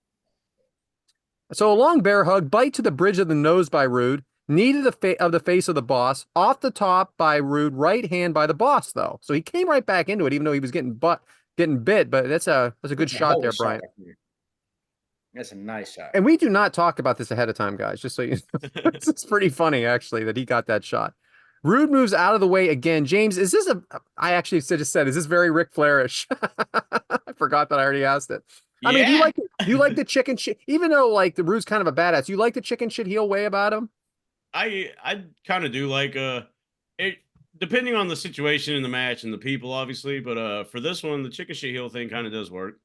So a long bear hug, bite to the bridge of the nose by Rude, knee to the face of the boss, off the top by Rude, right hand by the boss though. So he came right back into it, even though he was getting bit. But that's a good That's a shot hell of there, a Brian. right there. That's a nice shot. And we do not talk about this ahead of time, guys. Just so you know, it's pretty funny actually that he got that shot. Rude moves out of the way again. James, is this I actually just said, is this very Ric Flairish? I forgot that I already asked it. I mean, do you like the chicken shit? Even though like the Rude's kind of a badass, you like the chicken shit heel way about him? I kind of do like it depending on the situation in the match and the people, obviously. But for this one, the chicken shit heel thing kind of does work.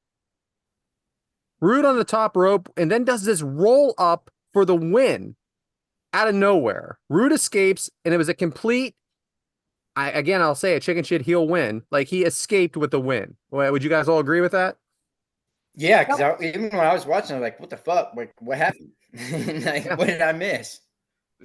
Rude on the top rope and then does this roll up for the win out of nowhere. Rude escapes, and it was a complete. I'll say a chicken shit heel win. Like he escaped with the win. Would you guys all agree with that? Yeah, because even when I was watching, I was like, "What the fuck? Like, what happened? Like, what did I miss?"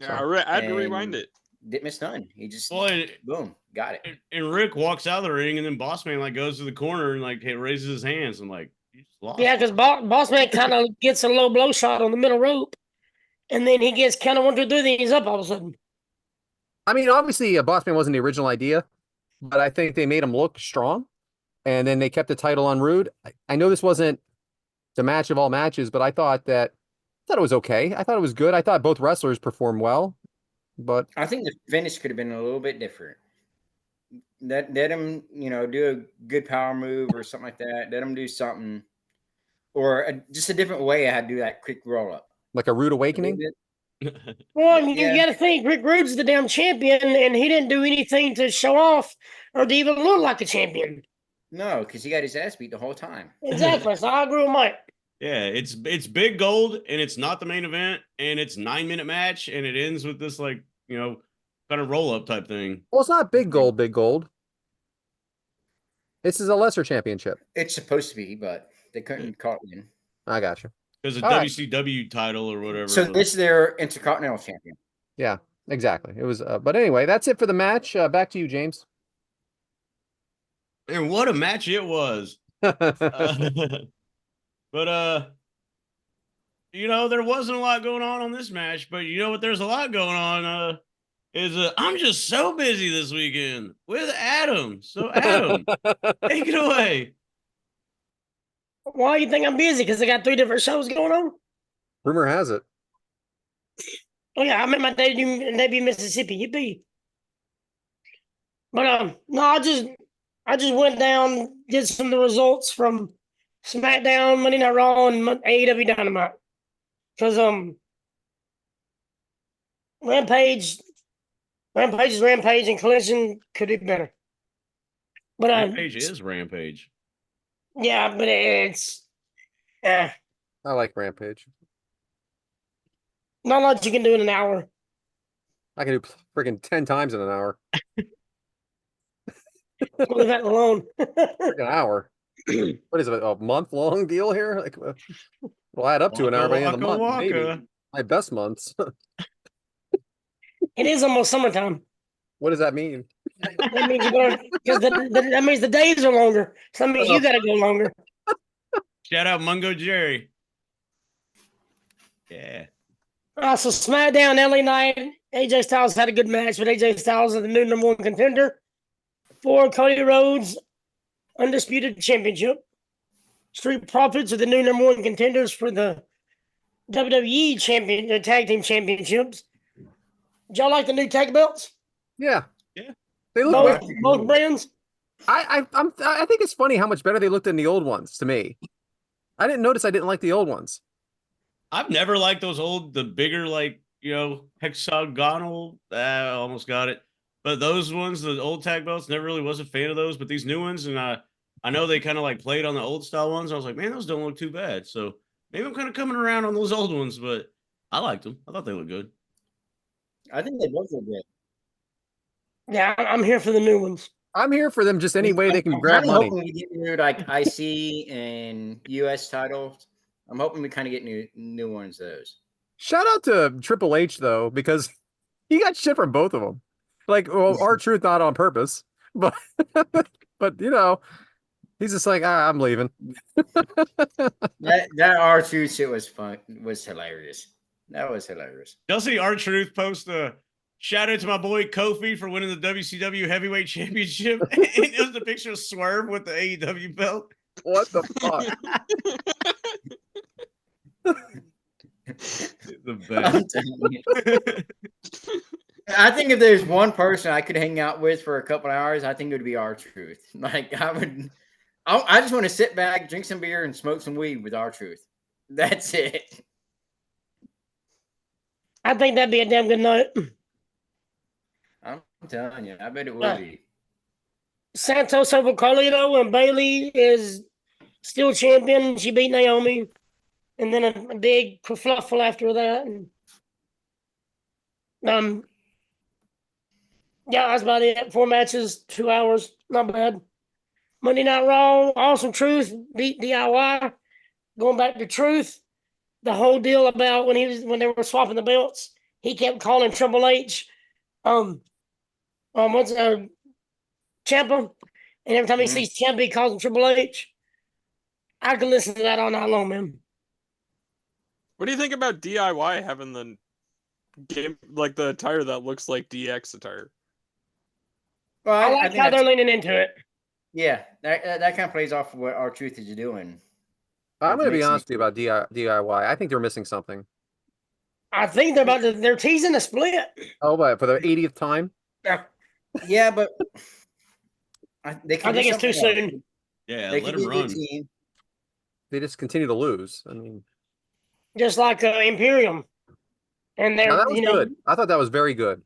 Yeah, I had to rewind it. Didn't miss none. He just Well, boom, got it. and Rick walks out of the ring, and then Boss Man like goes to the corner and like raises his hands. I'm like, you just lost. Yeah, because Boss Man kind of gets a low blow shot on the middle rope, and then he gets kind of 1, 2, 3, then he's up all of a sudden. I mean, obviously, Boss Man wasn't the original idea, but I think they made him look strong, and then they kept the title on Rude. I know this wasn't the match of all matches, but I thought it was okay. I thought it was good. I thought both wrestlers performed well, but I think the finish could have been a little bit different. Let him, do a good power move or something like that. Let him do something, or just a different way I had to do that quick roll up. like a Rude awakening. Well, you Yeah. got to think Rick Rude's the damn champion, and he didn't do anything to show off or to even look like a champion. No, because he got his ass beat the whole time. Exactly. So I agree with Mike. Yeah, it's big gold, and it's not the main event, and it's 9-minute match, and it ends with this like kind of roll up type thing. Well, it's not big gold, big gold. This is a lesser championship. It's supposed to be, but they couldn't call it in. I got you. There's a All right. WCW title or whatever. So this is their Intercontinental Champion. Yeah, exactly. It was, but anyway, that's it for the match. Back to you, James. And what a match it was. But there wasn't a lot going on this match, but you know what there's a lot going on is I'm just so busy this weekend with Adam. So Adam, take it away. Why do you think I'm busy? Because I got 3 different shows going on. Rumor has it. Oh yeah, I'm at my debut in Mississippi. Yippee! But no, I just went down, did some of the results from SmackDown, Monday Night Raw, and AEW Dynamite. Because Rampage is Rampage, and Collision could be better. But Rampage is Rampage. yeah, but it's I like Rampage. not much you can do in an hour. I can do freaking 10 times in an hour. Leave that alone. Freaking hour. What is it? A month long deal here? Like, we'll add up to an hour by the end of the month. Waka, Maybe waka. my best months. It is almost summertime. What does that mean? That means you better, because that means the days are longer. So that means you got to go longer. Shout out Mungo Jerry. Yeah. So SmackDown LA Knight, AJ Styles had a good match, but AJ Styles is the new number 1 contender for Cody Rhodes' Undisputed Championship. Street Profits are the new number 1 contenders for the WWE Tag Team Championships. Did y'all like the new tag belts? Yeah. Yeah. They look Both brands? I think it's funny how much better they looked than the old ones to me. I didn't notice I didn't like the old ones. I've never liked the bigger, like, hexagonal. I almost got it. But those ones, the old tag belts, never really was a fan of those. But these new ones, and I know they kind of like played on the old style ones. I was like, man, those don't look too bad. So maybe I'm kind of coming around on those old ones, but I liked them. I thought they looked good. I think they both look good. Yeah, I'm here for the new ones. I'm here for them just any way they can I'm grab kinda money. hoping we get new like IC and US titles. I'm hoping we kind of get new ones of those. Shout out to Triple H though, because he got shit from both of them. Like, well, R-Truth not on purpose, but but he's just like, I'm leaving. That R2 shit was fun. Was hilarious. That was hilarious. Y'all see R-Truth post a shout out to my boy Kofi for winning the WCW Heavyweight Championship? And it was the picture of Swerve with the AEW belt. What the fuck? The best. I think if there's one person I could hang out with for a couple hours, I think it would be R-Truth. Like I just want to sit back, drink some beer, and smoke some weed with R-Truth. That's it. I think that'd be a damn good night. I'm telling you, I bet it will be. Santos over Carlito, and Bailey is still champion. She beat Naomi, and then a big kerfluffle after that. And, yeah, that's about it. 4 matches, 2 hours, not bad. Monday Night Raw, Awesome Truth beat DIY. Going back to Truth, the whole deal about when they were swapping the belts, he kept calling Triple H, what's Ciampa, and every time he sees Ciampa, he calls him Triple H. I can listen to that all night long, man. What do you think about DIY having the game like the attire that looks like DX attire? Well, I like how they're leaning into it. Yeah, that kind of plays off of what R-Truth is doing. I'm going to be honest with you about DIY. I think they're missing something. I think they're teasing a split. Oh, but for the 80th time? Yeah, but I think it's too soon. Yeah, They let could them be a run. good team. They just continue to lose. I mean, Just like Imperium. And they're, that was good. I thought that was very good.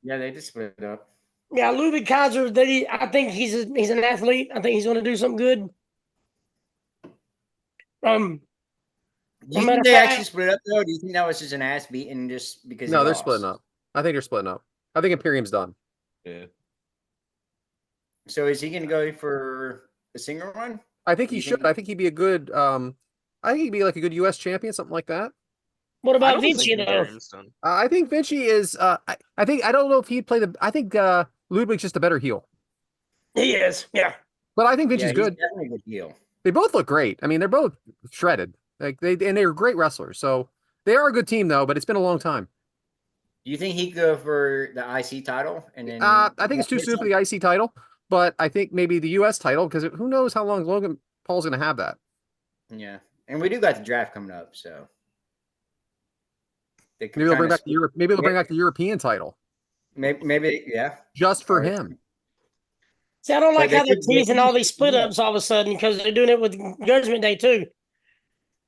Yeah, they just split it up. Yeah, Ludwig Kaiser, I think he's an athlete. I think he's going to do something good. Do you think they actually split up though? Or do you think that was just an ass beating just because? No, they're splitting up. I think they're splitting up. I think Imperium's done. Yeah. So is he going to go for a single run? I think he should. I think he'd be a good. I think he'd be like a good U.S. champion, something like that. What about Vinci though? I think Vinci is. I think I don't know if he'd play the. I think Ludwig's just a better heel. He is, yeah. But I think Vinci's he's good. definitely a good heel. They both look great. I mean, they're both shredded. Like they're great wrestlers. So they are a good team though. But it's been a long time. Do you think he'd go for the IC title and then? I think it's too soon for the IC title, but I think maybe the US title because who knows how long Logan Paul's going to have that. Yeah, and we do got the draft coming up, so maybe they'll bring back the Europe. Maybe they'll bring back the European title. Maybe yeah, just for him. See, I don't like how they're teasing all these split ups all of a sudden because they're doing it with Judgment Day too.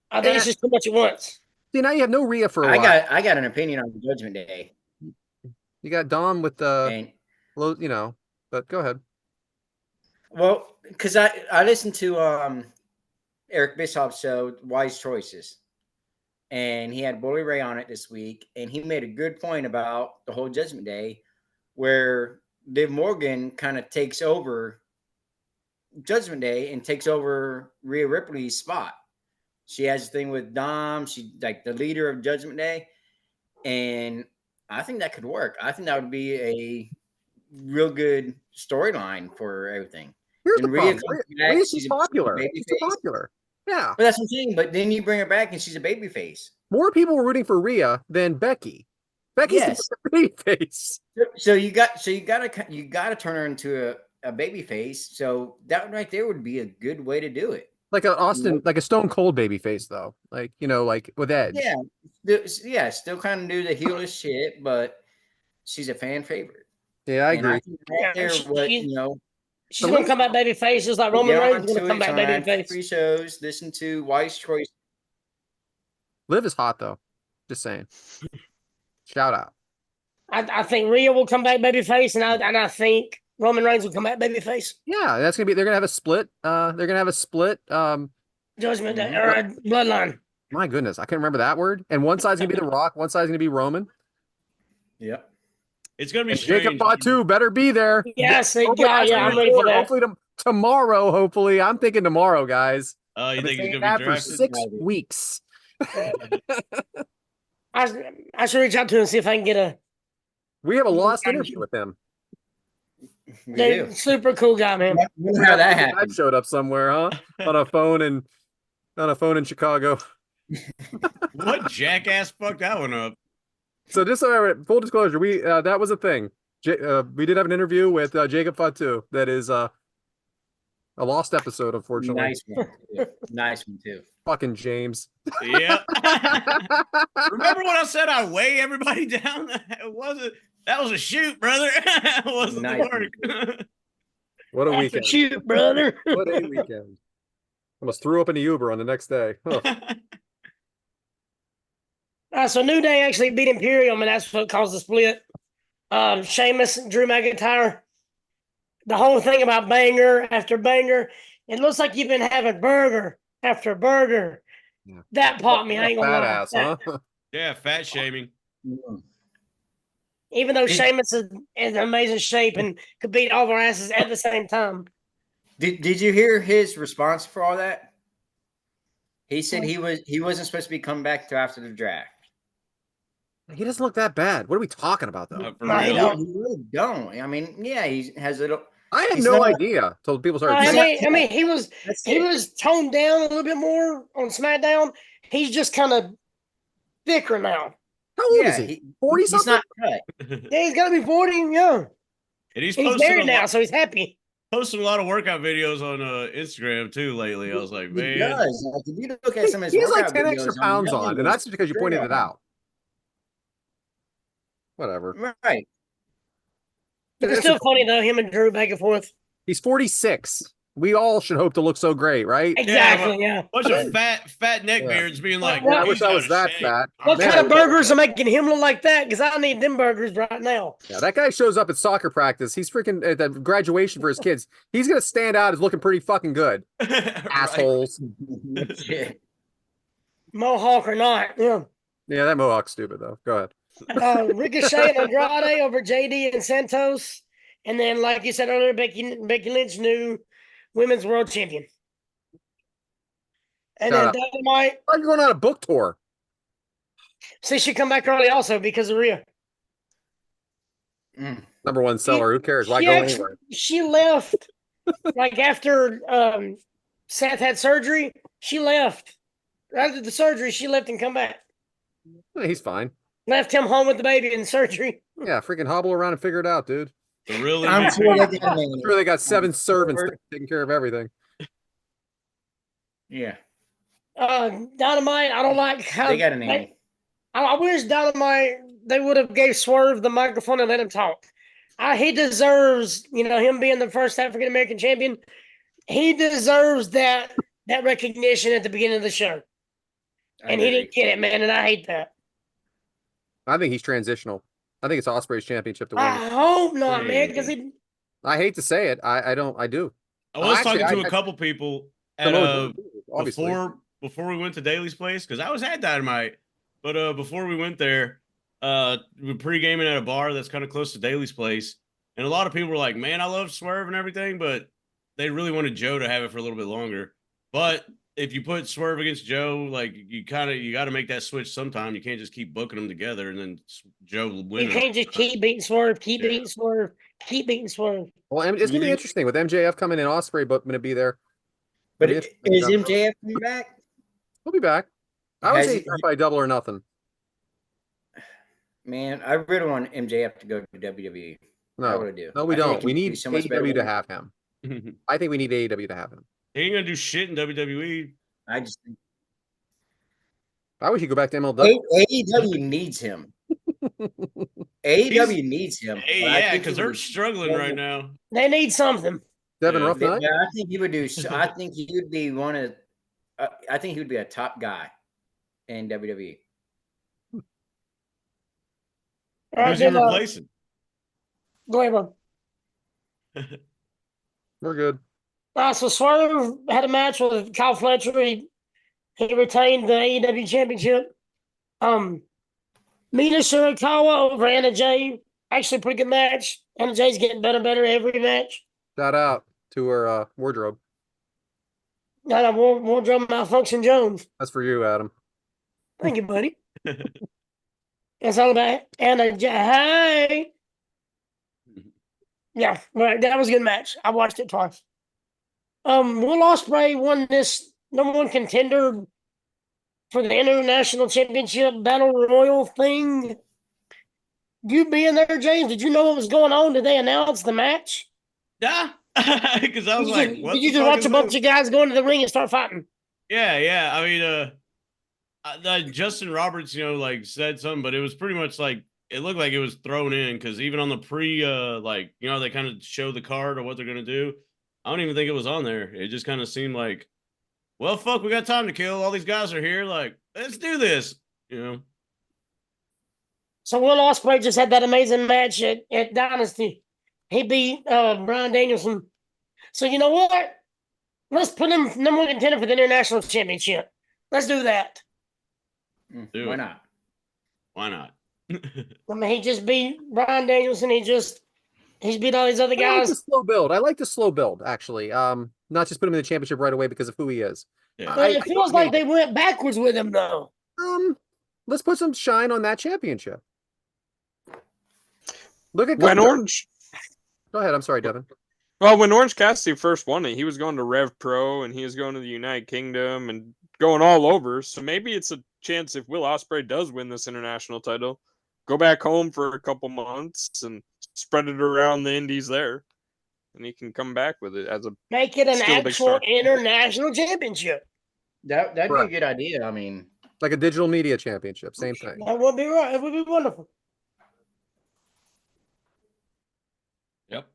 I think it's just too much at once. See, now you have no Rhea for a while. I got an opinion on the Judgment Day. You got Dom with the, but go ahead. Well, because I listened to Eric Bischoff's show, Wise Choices, and he had Bully Ray on it this week, and he made a good point about the whole Judgment Day, where Liv Morgan kind of takes over Judgment Day and takes over Rhea Ripley's spot. She has a thing with Dom. She's like the leader of Judgment Day. And I think that could work. I think that would be a real good storyline for everything. Here's the problem. Rhea's popular. She's popular. Yeah. But that's what I'm saying. But then you bring her back and she's a baby face. More people were rooting for Rhea than Becky. Becky's a baby face. So you gotta turn her into a baby face. So that right there would be a good way to do it. Like like a Stone Cold baby face, though. Like, like with Edge. Yeah, still kind of do the heelish shit, but she's a fan favorite. Yeah, I agree. I think She's gonna come back babyface, just like Roman Get Reigns on is gonna come back Twitch, on babyface. free shows. Listen to Wise Choice. Liv is hot though. Just saying. Shout out. I think Rhea will come back babyface, and I think Roman Reigns will come back babyface. Yeah, that's gonna be. They're gonna have a split. They're gonna have a split. Judgment Day or Bloodline. My goodness, I can't remember that word. And one side's gonna be The Rock. One side's gonna be Roman. Yep. It's gonna be And strange. Jacob Fatu better be there. Yes, thank Hopefully God. that's Yeah, I'm gonna ready for record. that. Hopefully tomorrow. Hopefully, I'm thinking tomorrow, guys. You I've been think he's saying gonna be that for drafted? 6 weeks. I should reach out to him and see if I can get a. We have a lost interview with him. We They're do. super cool guy, man. Wonder how that I happened. showed up somewhere, huh? On a phone in Chicago. What jackass fucked that one up? So just so full disclosure, we that was a thing. We did have an interview with Jacob Fatu. That is a lost episode, unfortunately. Nice one. Too. Nice one too. Fucking James. Yeah. Remember when I said I weigh everybody down? It wasn't. That was a shoot, brother. It wasn't Nice. the work. What a That's weekend. a shoot, brother. What a weekend. Almost threw up in the Uber on the next day. Huh. So New Day actually beat Imperium, and that's what caused the split. Sheamus, Drew McIntyre. The whole thing about banger after banger. It looks like you've been having burger after burger. Yeah. That popped me. I ain't gonna Fat lie. ass, huh? Yeah, fat shaming. Even though Sheamus is in amazing shape and could beat all of our asses at the same time. Did you hear his response for all that? He said he wasn't supposed to be coming back till after the draft. He doesn't look that bad. What are we talking about, though? For No, he real. don't. He really don't. I mean, yeah, he has little. I had He's no not- idea till people started saying I mean, he was That's he it. was toned down a little bit more on SmackDown. He's just kind of thicker now. How old Yeah, is he? 40 he's something? not cut. Yeah, he's got to be 40 and young. And he's And he's posting married a now, lot, so he's happy. posting a lot of workout videos on Instagram too lately. I was like, He man, does. Like, if you look at some of his He has like workout 10 extra videos pounds that on, goes and that's because you straight pointed up. it out. Whatever. Right. It's still funny, though, him and Drew back and forth. He's 46. We all should hope to look so great, right? Exactly, yeah. bunch of fat neckbeards being like, Yeah, I "He's wish I out was of that shape." fat. What Man, kind of burgers are making him look like that? Because I need them burgers right now. Yeah, that guy shows up at soccer practice. He's freaking at the graduation for his kids. He's gonna stand out as looking pretty fucking good. Right. Assholes. Shit. Mohawk or not, yeah. Yeah, that Mohawk's stupid though. Go ahead. Ricochet and Andrade over JD and Santos. And then, like you said earlier, Becky Lynch, new women's world champion. And Shout then out. Dynamite. Why are you going on a book tour? See, she come back early also because of Rhea. Number one seller. Who cares? Why She go actually- anywhere? She left like after Seth had surgery. She left. After the surgery, she left and come back. He's fine. Left him home with the baby in surgery. Yeah, freaking hobble around and figure it out, dude. The really I'm sure they got a I'm name. sure they got 7 servants taking care of everything. Yeah, Dynamite, I don't like how they got a name. I wish Dynamite they would have gave Swerve the microphone and let him talk. He deserves, him being the first African American champion. He deserves that recognition at the beginning of the show, and he didn't get it, man. And I hate that. I think he's transitional. I think it's Osprey's championship to win. I hope not, man, because he. I hate to say it. I do. I was Actually, talking to I- a couple people at Obviously. before we went to Daly's place because I was at Dynamite, but before we went there, we were pre-gaming at a bar that's kind of close to Daly's place, and a lot of people were like, "Man, I love Swerve and everything," but they really wanted Joe to have it for a little bit longer. But if you put Swerve against Joe, like you got to make that switch sometime. You can't just keep booking them together and then Joe You win. can't just keep beating Swerve, keep beating Swerve, keep beating Swerve. Well, it's gonna be interesting with MJF coming in. Osprey, but going to be there. But Yeah. is MJF coming back? He'll be back. I would Has say he- he's back by double or nothing. Man, I really want MJF to go to WWE. I No, really do. no, we I think don't. he We could be need so much better AEW to than- have him. he I think we need AEW to have him. ain't gonna do shit in WWE. I just think I wish he'd go back to MLW. AEW needs him. AEW needs him. Hey, but I yeah, think because he they're would- struggling right now. They need something. Devin Yeah. Rough Nut. Yeah, I think he would do. I think he would be one of. I think he would be a top guy in WWE. All right, Who's he then, replacing? go ahead, bud. We're good. So Swerve had a match with Kyle Fletcher. He retained the AEW championship. Mina Shirakawa over Anna Jay. Actually, pretty good match. Anna Jay's getting better and better every match. Shout out to her wardrobe. Got a wardrobe malfunction Jones. That's for you, Adam. Thank you, buddy. That's all about Anna Jay. Yeah, right. That was a good match. I watched it twice. Will Ospreay won this #1 contender for the International Championship Battle Royal thing. You being there, James, did you know what was going on? Did they announce the match? Yeah, because I was like, what did you the just fuck watch is a bunch this? of guys go into the ring and start fighting? Yeah. I mean, Justin Roberts, like said something, but it was pretty much like it looked like it was thrown in because even on the like, they kind of show the card or what they're gonna do. I don't even think it was on there. It just kind of seemed like, well, fuck, we got time to kill. All these guys are here. Like, let's do this. So Will Ospreay just had that amazing match at Dynasty. He beat Bryan Danielson. So you know what? Let's put him #1 contender for the International Championship. Let's do that. Do Why it. not? Why not? I mean, he just beat Bryan Danielson. He's beat all these other I like guys. the slow build. I like the slow build, actually. Not just put him in the championship right away because of who he is. Yeah. It feels like they went backwards with him, though. Let's put some shine on that championship. Look at When Gunther. Orange, Go ahead. I'm sorry, Devin. well, when Orange Cassidy first won it, he was going to Rev Pro and he was going to the United Kingdom and going all over. So maybe it's a chance if Will Ospreay does win this international title, go back home for a couple months and spread it around the indies there, and he can come back with it as a Make it an still a big actual star. international championship. That'd be a Right. good idea. I mean, Like a digital media championship. Same thing. That would be right. It would be wonderful. Yep.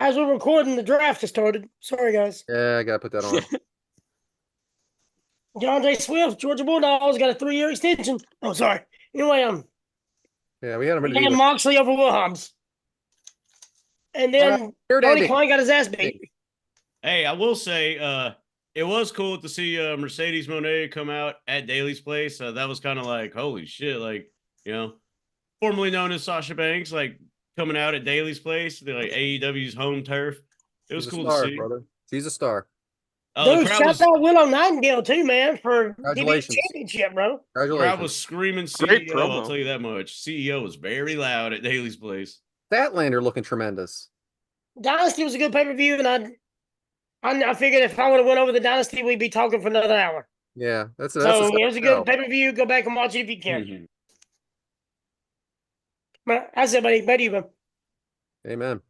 As we're recording, the draft has started. Sorry, guys. Yeah, I gotta put that on. John J. Swift, Georgia Bulldogs got a 3-year extension. Oh, sorry. Anyway, Yeah, we had him we ready had to Moxley over Will Hobbs. And then Weird Tony ending. Khan got his ass beat. Hey, I will say, it was cool to see Mercedes Moné come out at Daly's place. That was kind of like, holy shit, like, formerly known as Sasha Banks, like coming out at Daly's place, like AEW's home turf. It was She's a cool star, to see. brother. She's a star. The Dude, crowd shout was out Willow Nightingale, too, man, for giving the Congratulations. championship, bro. crowd Congratulations. was screaming Great CEO. I'll promo. tell you that much. CEO was very loud at Daly's place. Statlander looking tremendous. Dynasty was a good pay-per-view, and I figured if I would have went over the Dynasty, we'd be talking for another hour. Yeah, that's So a it was a show. good pay-per-view. Go back and watch it if you can. Mhm. But I said, buddy, back to you, man. Amen.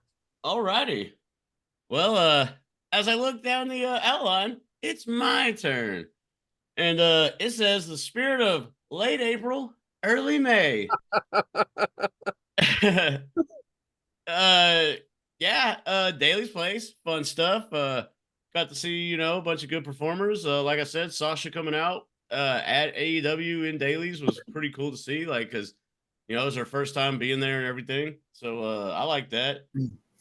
All righty. Well, as I look down the outline, it's my turn. And it says the spirit of late April, early May. Daly's place, fun stuff. Got to see, a bunch of good performers. Like I said, Sasha coming out at AEW in Daly's was pretty cool to see, like, because it was her first time being there and everything. So I like that.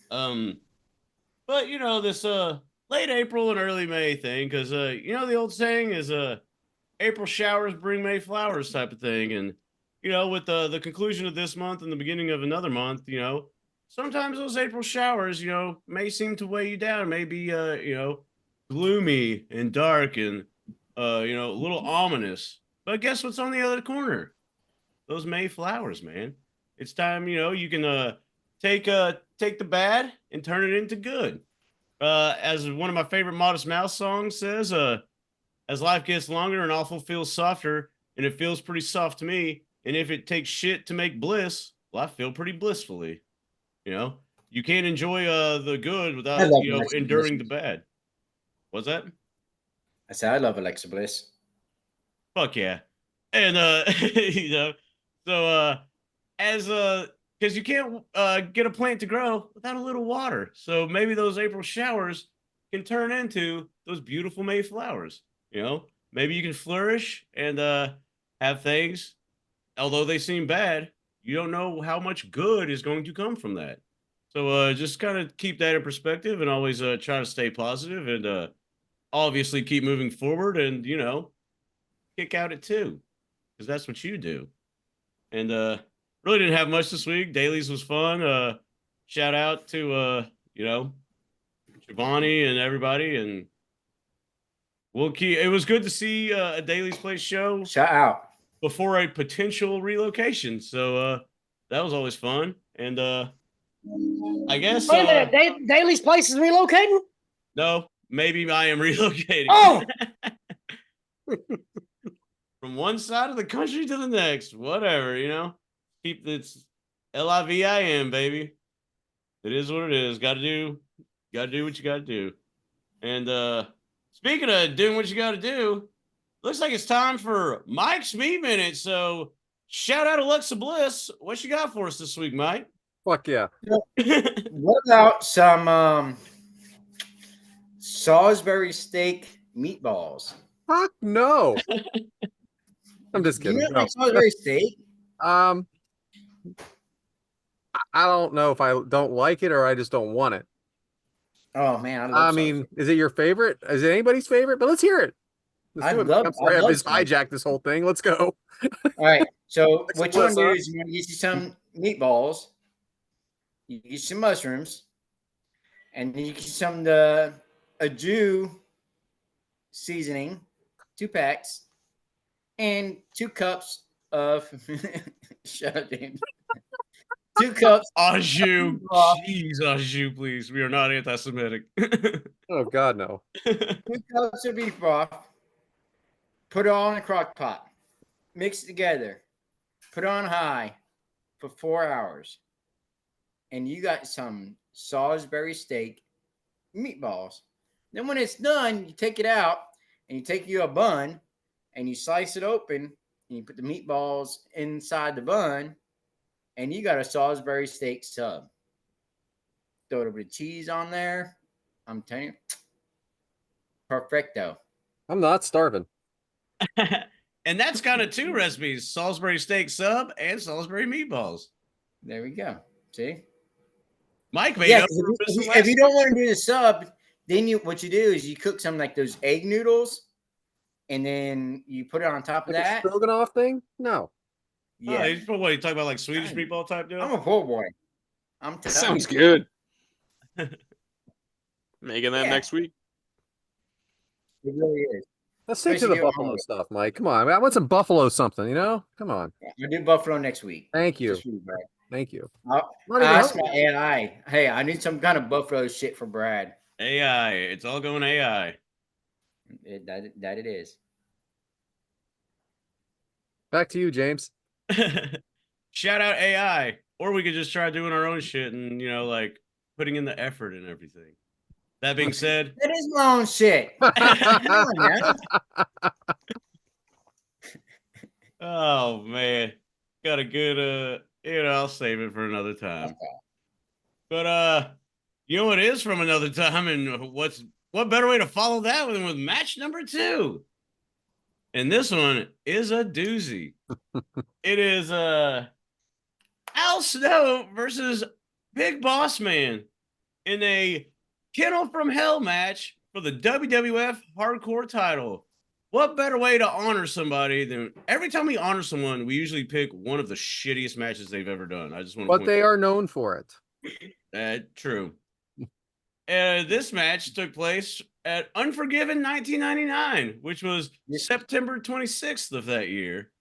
But this late April and early May thing, because the old saying is April showers bring May flowers type of thing. And with the conclusion of this month and the beginning of another month, sometimes those April showers, may seem to weigh you down, may be gloomy and dark and a little ominous. But guess what's on the other corner? Those May flowers, man. It's time, you can take the bad and turn it into good. As one of my favorite Modest Mouse songs says, as life gets longer and awful feels softer, and it feels pretty soft to me, and if it takes shit to make bliss, well, I feel pretty blissfully. You can't enjoy the good without love Alexa enduring Bliss. the bad. What's that? I said I love Alexa Bliss. Fuck yeah. And so as because you can't get a plant to grow without a little water. So maybe those April showers can turn into those beautiful May flowers. You know, maybe you can flourish and have things, although they seem bad, you don't know how much good is going to come from that. So just kind of keep that in perspective and always try to stay positive and obviously keep moving forward and, you know, kick out at two because that's what you do. And really didn't have much this week. Dailies was fun. Shout out to, you know, Giovanni and everybody. And we'll keep, it was good to see a Dailies Place show Shout out. before a potential relocation. So that was always fun. And I guess Wait a minute, Daly's place is relocating? no, maybe I am relocating. Oh! From one side of the country to the next. Whatever, you know. Keep it's LIVIN, baby. It is what it is. Gotta do what you gotta do. And speaking of doing what you gotta do, looks like it's time for Mike's Meat Minute. So shout out Alexa Bliss. What you got for us this week, Mike? Fuck yeah. What about some Salisbury steak meatballs? Fuck no. I'm just Do you kidding. not like Salisbury steak? I don't know if I don't like it or I just don't want it. Oh man, I love I mean, Salisbury. is it your favorite? Is it anybody's favorite? But let's hear it. Let's I do it. love- I'm sorry, I I love just hijacked this whole thing. Let's go. All right, so Alexa what you want to do Bliss, is you want to get you some meatballs, you get some mushrooms, and then you get some a Jew seasoning, 2 packs, and 2 cups of shut up, dude. 2 cups. Au jus. Broth. Jeez, au jus, please. We are not anti-Semitic. Oh God, no. 2 cups of beef broth. Put it all in a crock pot. Mix it together. Put it on high for 4 hours. And you got some Salisbury steak meatballs. Then when it's done, you take it out and you take you a bun and you slice it open and you put the meatballs inside the bun and you got a Salisbury steak sub. Throw a little bit of cheese on there. I'm telling you, perfecto. I'm not starving. And that's kind of 2 recipes: Salisbury steak sub and Salisbury meatballs. There we go. See? Mike made Yeah, up 'cause for if, missing you, last if you don't want to do the sub, then what you do is you cook some like those egg noodles, and then you put it on top of Like a that. stroganoff thing? No. Yeah, Yeah, what you talking about, like Swedish Kinda. meatball type deal? I'm a poor boy. I'm That telling sounds you. good. Making that Yeah. next week. It really is. Let's stick to Especially the doing buffalo homework. stuff, Mike. Come on. I want some buffalo something, you know? Come on. I'll do buffalo next week. Thank you. Just for you, Brad. Thank you. I'll Not even ask my hungry. AI. Hey, I need some kind of buffalo shit for Brad. AI. It's all going AI. That it is. Back to you, James. Shout out AI. Or we could just try doing our own shit and, you know, like putting in the effort and everything. That being said, That is my own shit. Come on now. oh man, got a good you know, I'll save it for another time. Okay. But you know what is from another time, and what better way to follow that than with match number 2? And this one is a doozy. It is Al Snow versus Big Boss Man in a Kennel from Hell match for the WWF Hardcore title. What better way to honor somebody than every time we honor someone, we usually pick one of the shittiest matches they've ever done. I just want to But they are known for it. true. This match took place at Unforgiven 1999, which was September 26th of that year.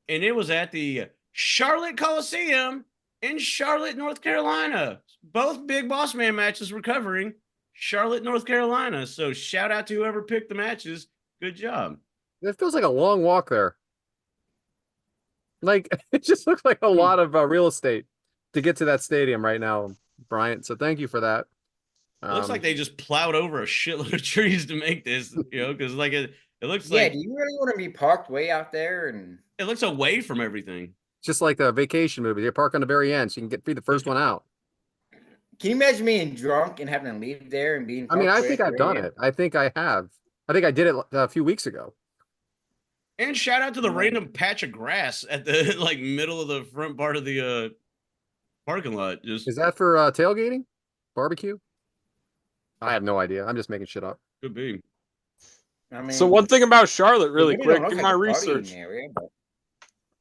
And it was at the Charlotte Coliseum in Charlotte, North Carolina. Both Big Boss Man matches were covering Charlotte, North Carolina. So shout out to whoever picked the matches. Good job. It feels like a long walk there. Like, it just looks like a lot of real estate to get to that stadium right now, Bryant. So thank you for that. It looks like they just plowed over a shitload of trees to make this, you know, because it looks Yeah, like do you really want to be parked way out there? And it looks away from everything. Just like the vacation movie. They park on the very end so you can be the first one out. Can you imagine being drunk and having to leave there and being? I mean, I think parked I've done it. I think I have. I think I did it a few weeks ago. And shout out to the Right. random patch of grass at the like middle of the front part of the parking lot. Just Is that for tailgating? Barbecue? I have no idea. I'm just making shit up. could be. I mean, So one thing about Charlotte, it really really don't quick, look in like my a party in research the area, but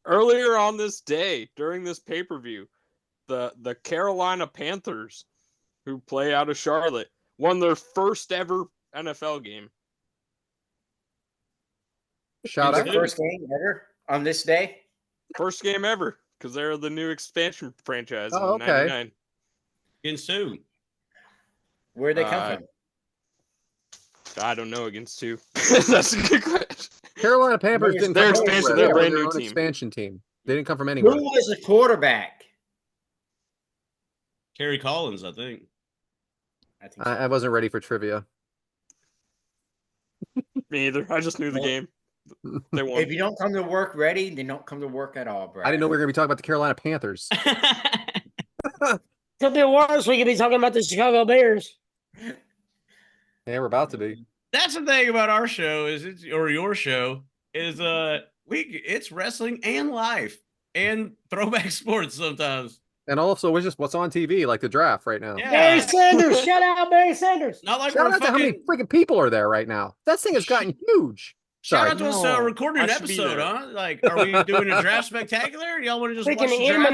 earlier on this day during this pay-per-view, the Carolina Panthers, who play out of Charlotte, won their first ever NFL game. Shout the out. first game ever on this day. First game ever, because they're the new expansion franchise Oh, in okay. 99. Ginsu. Where'd they come Uh, from? I don't know against two. That's a good question. Carolina Panthers didn't Their come from expansion, anywhere. their They were brand their new own team. expansion team. They didn't come from Who anywhere. was the quarterback? Kerry Collins, I think. I think so. I wasn't ready for trivia. Me either. I just knew the Well, game. They won. If you don't come to work ready, then don't come to work at all, bro. I didn't know we were going to be talking about the Carolina Panthers. Could be worse. We could be talking about the Chicago Bears. Yeah, we're about to be. That's the thing about our show or your show is it's wrestling and life and throwback sports sometimes. And also, it's just what's on TV, like the draft right now. Yeah. Barry Sanders. Shout out Barry Sanders. Not like Shout we're out to how many fucking freaking people are there right now. That thing has gotten huge. shout Sorry. out to us No, recording an I should be episode, there. huh? Like, are we doing a draft spectacular? Y'all want to just watch Freaking the draft?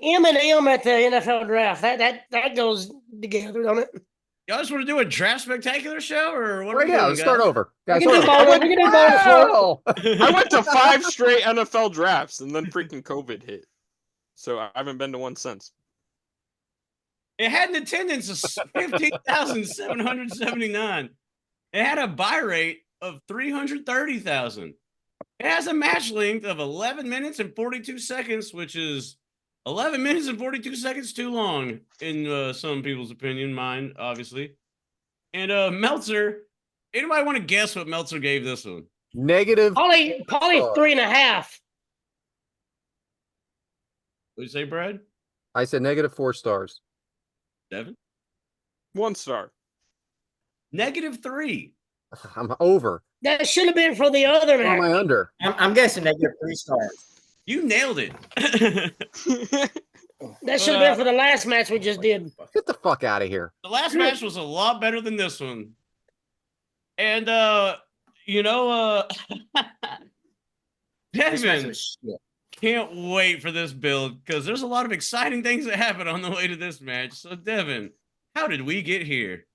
Eminem at the NFL draft. That goes together, don't it? Y'all just want to do a draft spectacular show, or what? Are Right, we yeah, doing, let's start guys? over. We Guys, can do start over. bonus. We can do bonus work. Wow. I went to 5 straight NFL drafts, and then freaking COVID hit. So I haven't been to one since. It had an attendance of 15,779. It had a buy rate of 330,000. It has a match length of 11 minutes and 42 seconds, which is 11 minutes and 42 seconds too long in some people's opinion, mine, obviously. And Meltzer, anybody want to guess what Meltzer gave this one? Negative. Probably 3.5. What did you say, Brad? I said negative 4 stars. Devyn? 1 star. -3. I'm over. That should have been for the other Or am I match. under? I'm guessing -3 stars. You nailed it. That should have been for the last match we just did. Get the fuck out of here. The last match was a lot better than this one. And This match Devyn was shit. can't wait for this build because there's a lot of exciting things that happen on the way to this match. So Devyn, how did we get here?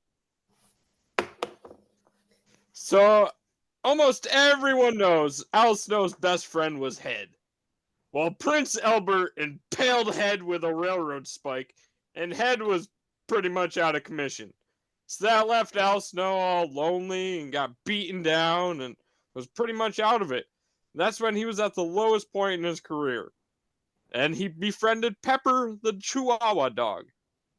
So almost everyone knows Al Snow's best friend was Head. Well, Prince Albert impaled Head with a railroad spike, and Head was pretty much out of commission. So that left Al Snow all lonely and got beaten down and was pretty much out of it. That's when he was at the lowest point in his career. And he befriended Pepper the Chihuahua dog,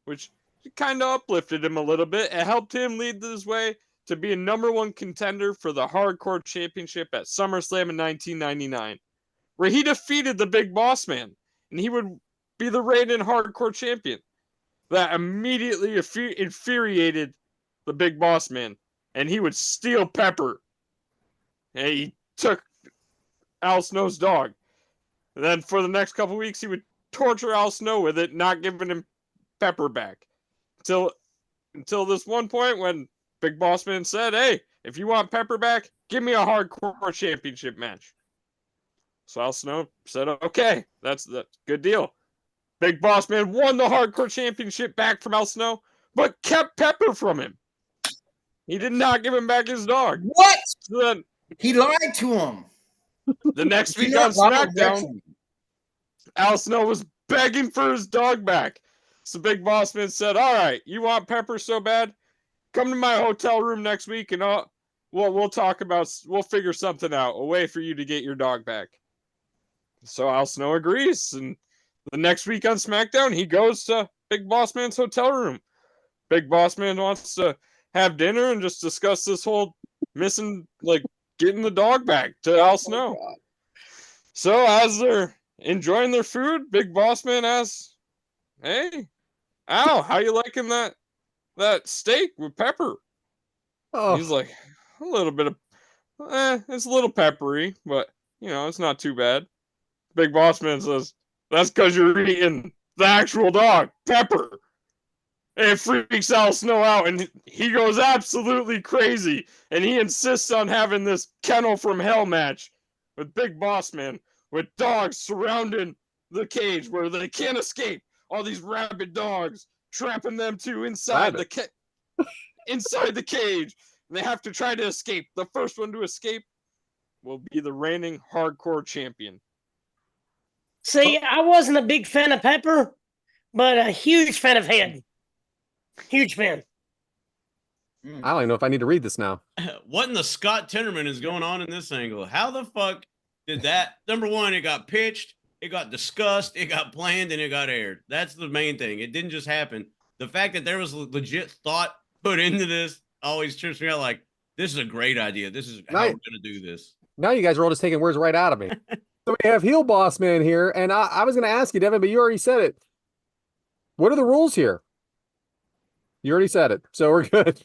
which kind of uplifted him a little bit. It helped him lead this way to be a #1 contender for the Hardcore Championship at SummerSlam in 1999, where he defeated the Big Boss Man, and he would be the reigning Hardcore Champion. That immediately infuriated the Big Boss Man, and he would steal Pepper. And he took Al Snow's dog. And then for the next couple weeks, he would torture Al Snow with it, not giving him Pepper back. Until this one point when Big Boss Man said, "Hey, if you want Pepper back, give me a Hardcore Championship match." So Al Snow said, "Okay, that's a good deal." Big Boss Man won the Hardcore Championship back from Al Snow, but kept Pepper from him. He did not give him back his dog. What? So then, He lied to him. the next He week on not lied to SmackDown, him. Al Snow was begging for his dog back. So Big Boss Man said, "All right, you want Pepper so bad? Come to my hotel room next week and we'll figure something out, a way for you to get your dog back." So Al Snow agrees, and the next week on SmackDown, he goes to Big Boss Man's hotel room. Big Boss Man wants to have dinner and just discuss this whole getting the dog back to Al Snow. So as they're enjoying their food. Big Boss Man asks, "Hey, Al, how you liking that steak with pepper?" Oh, He's like, "A little bit of, it's a little peppery, but it's not too bad." Big Boss Man says, "That's because you're eating the actual dog, Pepper." It freaks Al Snow out, and he goes absolutely crazy, and he insists on having this Kennel from Hell match with Big Boss Man, with dogs surrounding the cage where they can't escape. All these rabid dogs trapping them to inside rabbit. inside the cage. And they have to try to escape. The first one to escape will be the reigning hardcore champion. See, I wasn't a big fan of Pepper, but a huge fan of Head. Huge fan. I don't even know if I need to read this now. What in the Scott Tinnerman is going on in this angle? How the fuck did that? Number one, it got pitched, it got discussed, it got planned, and it got aired. That's the main thing. It didn't just happen. The fact that there was legit thought put into this always trips me out. Like, this is a great idea. This is how we're going to do this. Now you guys are all just taking words right out of me. So we have Heel Boss Man here, and I was going to ask you, Devyn, but you already said it. What are the rules here? You already said it, so we're good.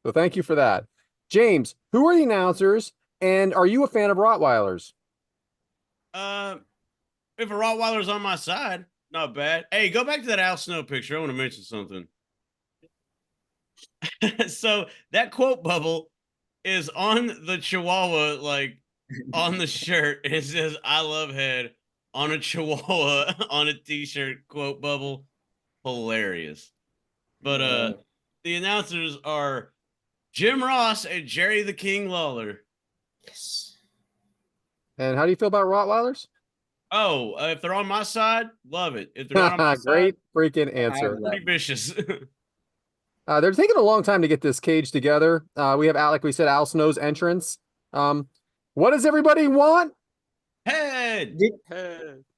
So thank you for that. James, who are the announcers, and are you a fan of Rottweilers? If a Rottweiler's on my side, not bad. Hey, go back to that Al Snow picture. I want to mention something. So that quote bubble is on the Chihuahua, like on the shirt. It says, "I love Head" on a Chihuahua on a t-shirt quote bubble. Hilarious. But the announcers are Jim Ross and Jerry the King Lawler. Yes. And how do you feel about Rottweilers? Oh, if they're on my side, love it. If they're not on my Great side, freaking answer. pretty vicious. They're taking a long time to get this cage together. We have, like we said, Al Snow's entrance. What does everybody want? Head. Did Go ahead,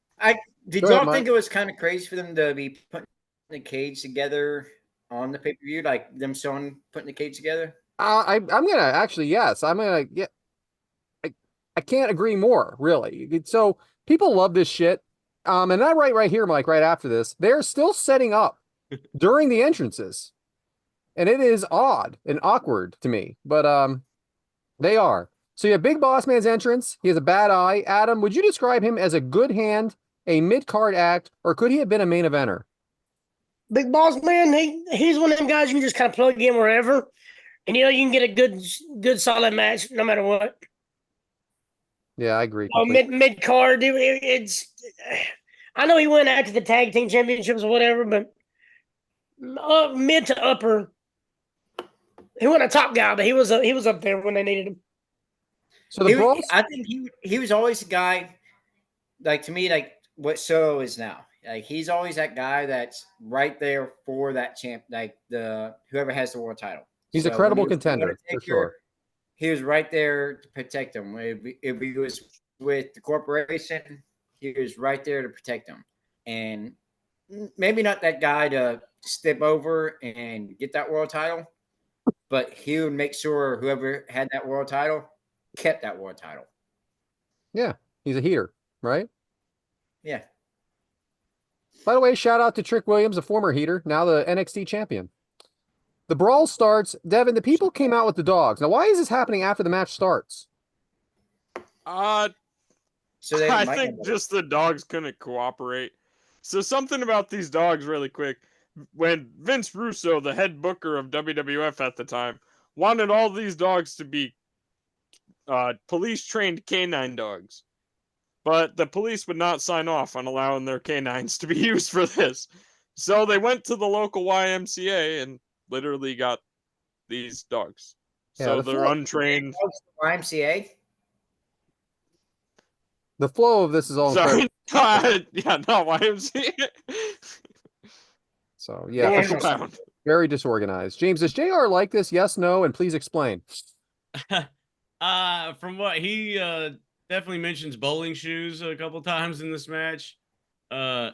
y'all Mike. think it was kind of crazy for them to be putting the cage together on the pay-per-view, like them putting the cage together? I'm gonna actually, yes. I'm gonna get. I can't agree more, really. So people love this shit. And I write right here, Mike, right after this. They're still setting up during the entrances, and it is odd and awkward to me, but they are. So you have Big Boss Man's entrance. He has a bad eye. Adam, would you describe him as a good hand, a mid-card act, or could he have been a main eventer? Big Boss Man, he's one of them guys you can just kind of plug in wherever, and you can get a good solid match no matter what. Yeah, I agree. Mid card, it's. I know he went after the tag team championships or whatever, but mid to upper, he wasn't a top guy, but he was up there when they needed him. So the Brawls, I think he was always a guy, like, to me, like what Soto is now. Like, he's always that guy that's right there for that champ, like whoever has the world title. he's So a credible when he was contender for Undertaker, sure. he was right there to protect him. If he was with the corporation, he was right there to protect him. And maybe not that guy to step over and get that world title, but he would make sure whoever had that world title kept that world title. Yeah, he's a heater, right? Yeah. By the way, shout out to Trick Williams, a former heater, now the NXT champion. The brawl starts. Devyn, the people came out with the dogs. Now, why is this happening after the match starts? So they I think just the dogs couldn't cooperate. So something about these dogs really quick. When Vince Russo, the head booker of WWF at the time, wanted all these dogs to be police-trained canine dogs. But the police would not sign off on allowing their canines to be used for this. So they went to the local YMCA and literally got these dogs. Yeah, So they're untrained. YMCA? The flow of this is all Sorry. incredible. Yeah, not YMCA. So, yeah, very disorganized. James, does JR like this? Yes, no, and please explain. From what he definitely mentions bowling shoes a couple times in this match. I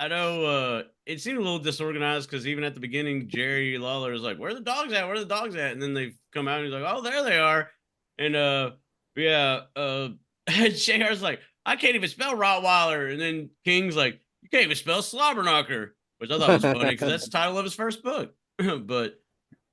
know it seemed a little disorganized because even at the beginning, Jerry Lawler is like, "Where are the dogs at? Where are the dogs at?" And then they come out and he's like, "Oh, there they are." And JR's like, I can't even spell Rottweiler. And then King's like, you can't even spell Slobberknocker, which I thought was funny because that's the title of his first book. But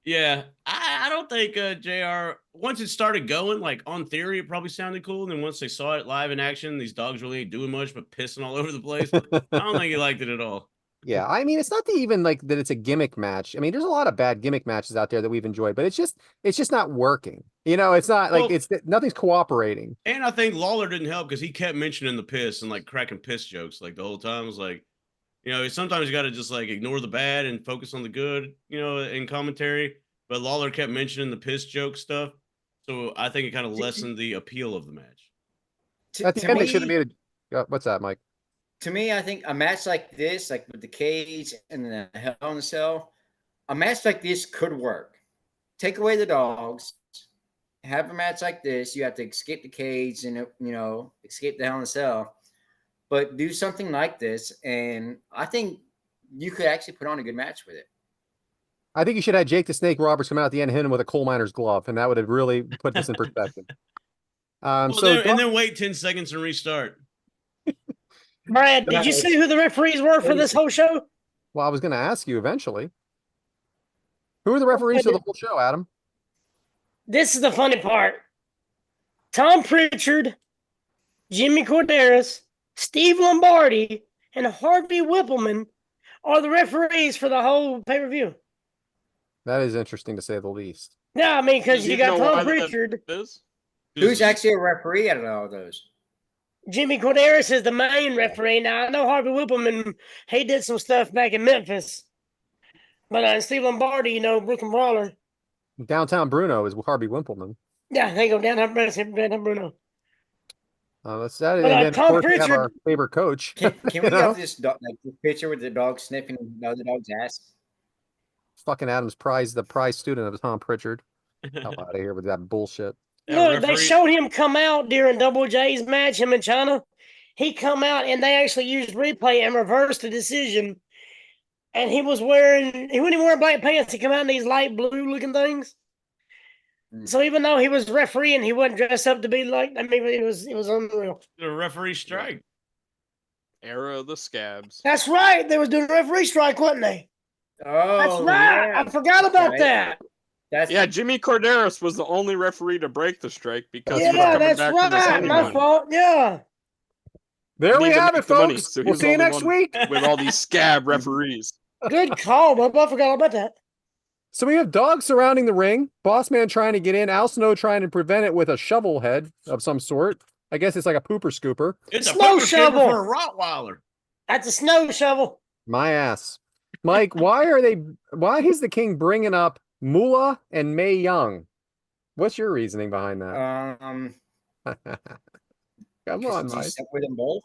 yeah, I don't think JR, once it started going, like on theory, it probably sounded cool. And then once they saw it live in action, these dogs really ain't doing much but pissing all over the place. I don't think he liked it at all. Yeah, I mean, it's not even like that it's a gimmick match. I mean, there's a lot of bad gimmick matches out there that we've enjoyed, but it's just not working. You know, it's not like Well, nothing's cooperating. And I think Lawler didn't help because he kept mentioning the piss and like cracking piss jokes like the whole time. It was like, sometimes you got to just like ignore the bad and focus on the good, in commentary. But Lawler kept mentioning the piss joke stuff. So I think it kind of lessened the appeal of the match. At the end, they should have made it. What's that, Mike? To me, I think a match like this, like with the cage and the Hell in a Cell, a match like this could work. Take away the dogs, have a match like this. You have to escape the cage and escape the Hell in a Cell, but do something like this, and I think you could actually put on a good match with it. I think you should have Jake the Snake Roberts come out at the end and hit him with a coal miner's glove, and that would have really put this in perspective. And then wait 10 seconds and restart. Brad, did you see who the referees were for this whole show? Well, I was going to ask you eventually. Who are the referees for the whole show, Adam? This is the funny part. Tom Pritchard, Jimmy Corderas, Steve Lombardi, and Harvey Whippleman are the referees for the whole pay-per-view. That is interesting to say the least. Yeah, I mean, because you got Tom Pritchard. Who's actually a referee out of all those? Jimmy Corderas is the main referee. Now, I know Harvey Whippleman, he did some stuff back in Memphis. But Steve Lombardi, Brooklyn Brawler. Downtown Bruno is Harvey Wimpleman. Yeah, they go downtown Bruno. That's that. But, and then, Tom of course, we Pritchard, have our favorite coach. Can we have this picture with the dog sniffing the other dog's ass? Fucking Adam's the prize student of Tom Pritchard. Hell out of here with that bullshit. Look, they showed him come out during Double J's match, him in China. He come out, and they actually used replay and reversed the decision. And he wasn't even wearing black pants. He come out in these light blue looking things. So even though he was refereeing, he wasn't dressed up to be like. I mean, it was unreal. The referee strike. Era of the scabs. That's right. They was doing a referee strike, wasn't they? Oh, that's right. Yeah. I forgot about that. Jimmy Corderas was the only referee to break the strike because he was coming back from his honeymoon. My fault. Yeah. There we have it, folks. So we'll see you next week with all these scab referees. Good call, Bubba. I forgot about that. So we have dogs surrounding the ring. Boss Man trying to get in. Al Snow trying to prevent it with a shovel head of some sort. I guess it's like a pooper scooper. It's snow a pooper shovel scooper for a Rottweiler. That's a snow shovel. My ass. Mike, why is the king bringing up Moolah and Mae Young? What's your reasoning behind that? Come on, Mike. With them both?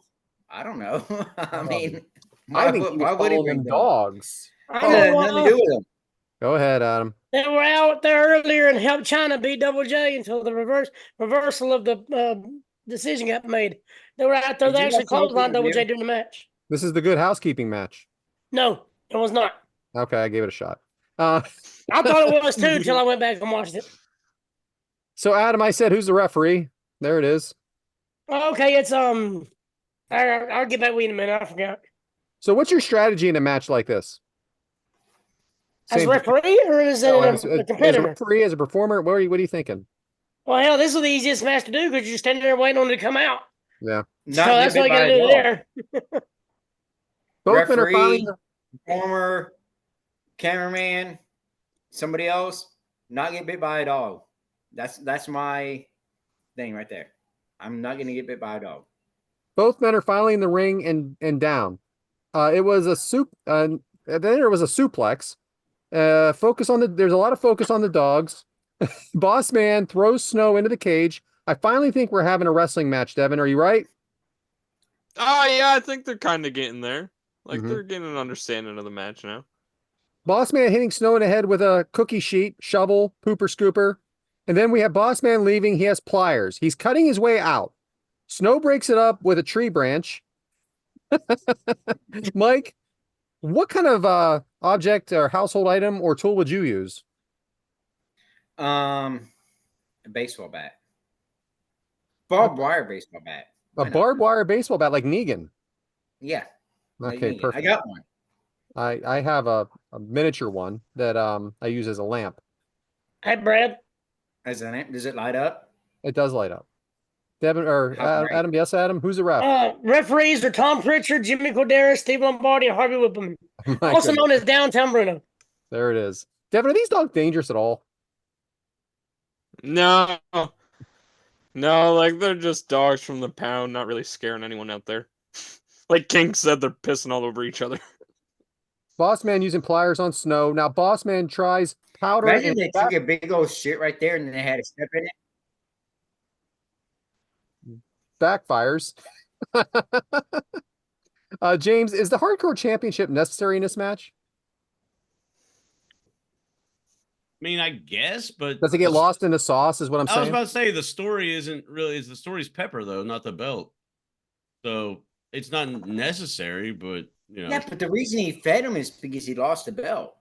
I don't know. I mean, why would he bring dogs? Nothing to do with them. Go ahead, Adam. They were out there earlier and helped China beat Double J until the reversal of the decision got made. They were out there. They actually closed on Double J during the match. This is the Good Housekeeping match. No, it was not. Okay, I gave it a shot. I thought it was too until I went back and watched it. So, Adam, I said, who's the referee? There it is. Okay, it's I'll get back with you in a minute. I forgot. So, what's your strategy in a match like this? As a referee or as a competitor? As a referee, as a performer, what are you thinking? Well, hell, this is the easiest match to do because you're standing there waiting on it to come out. Yeah. So that's what you got to do there. Both men are referee, performer, cameraman, somebody else, not get bit by a dog. That's my thing right there. I'm not going to get bit by a dog. Both men are finally in the ring and down. It was a then there was a suplex. There's a lot of focus on the dogs. Boss Man throws Snow into the cage. I finally think we're having a wrestling match, Devyn. Are you right? Oh, yeah, I think they're kind of getting there. Like, they're getting an understanding of the match now. Boss Man hitting Snow in the head with a cookie sheet, shovel, pooper scooper. And then we have Boss Man leaving. He has pliers. He's cutting his way out. Snow breaks it up with a tree branch. Mike, what kind of object or household item or tool would you use? A baseball bat. Barbed wire baseball bat. A barbed wire baseball bat like Negan. Yeah. Okay, I perfect. got one. I have a miniature one that I use as a lamp. Hey, Brad. As in it, does it light up? It does light up. Devin or How bright? Adam, yes, Adam. Who's the ref? Referees are Tom Pritchard, Jimmy Cordero, Steve Lombardi, and Harvey Whippleman, My also goodness. known as Downtown Bruno. There it is. Devin, are these dogs dangerous at all? No. No, like they're just dogs from the pound, not really scaring anyone out there. Like King said, they're pissing all over each other. Boss Man using pliers on Snow. Now Boss Man tries powder Imagine and they took a big old shit right there and then they had a step in it. backfires. James, is the Hardcore Championship necessary in this match? I mean, I guess, but Does it get lost in the sauce? Is what I'm I was saying. about to say the story isn't really the story's Pepper though, not the belt. So it's not necessary, but you know. Yeah, but the reason he fed him is because he lost the belt.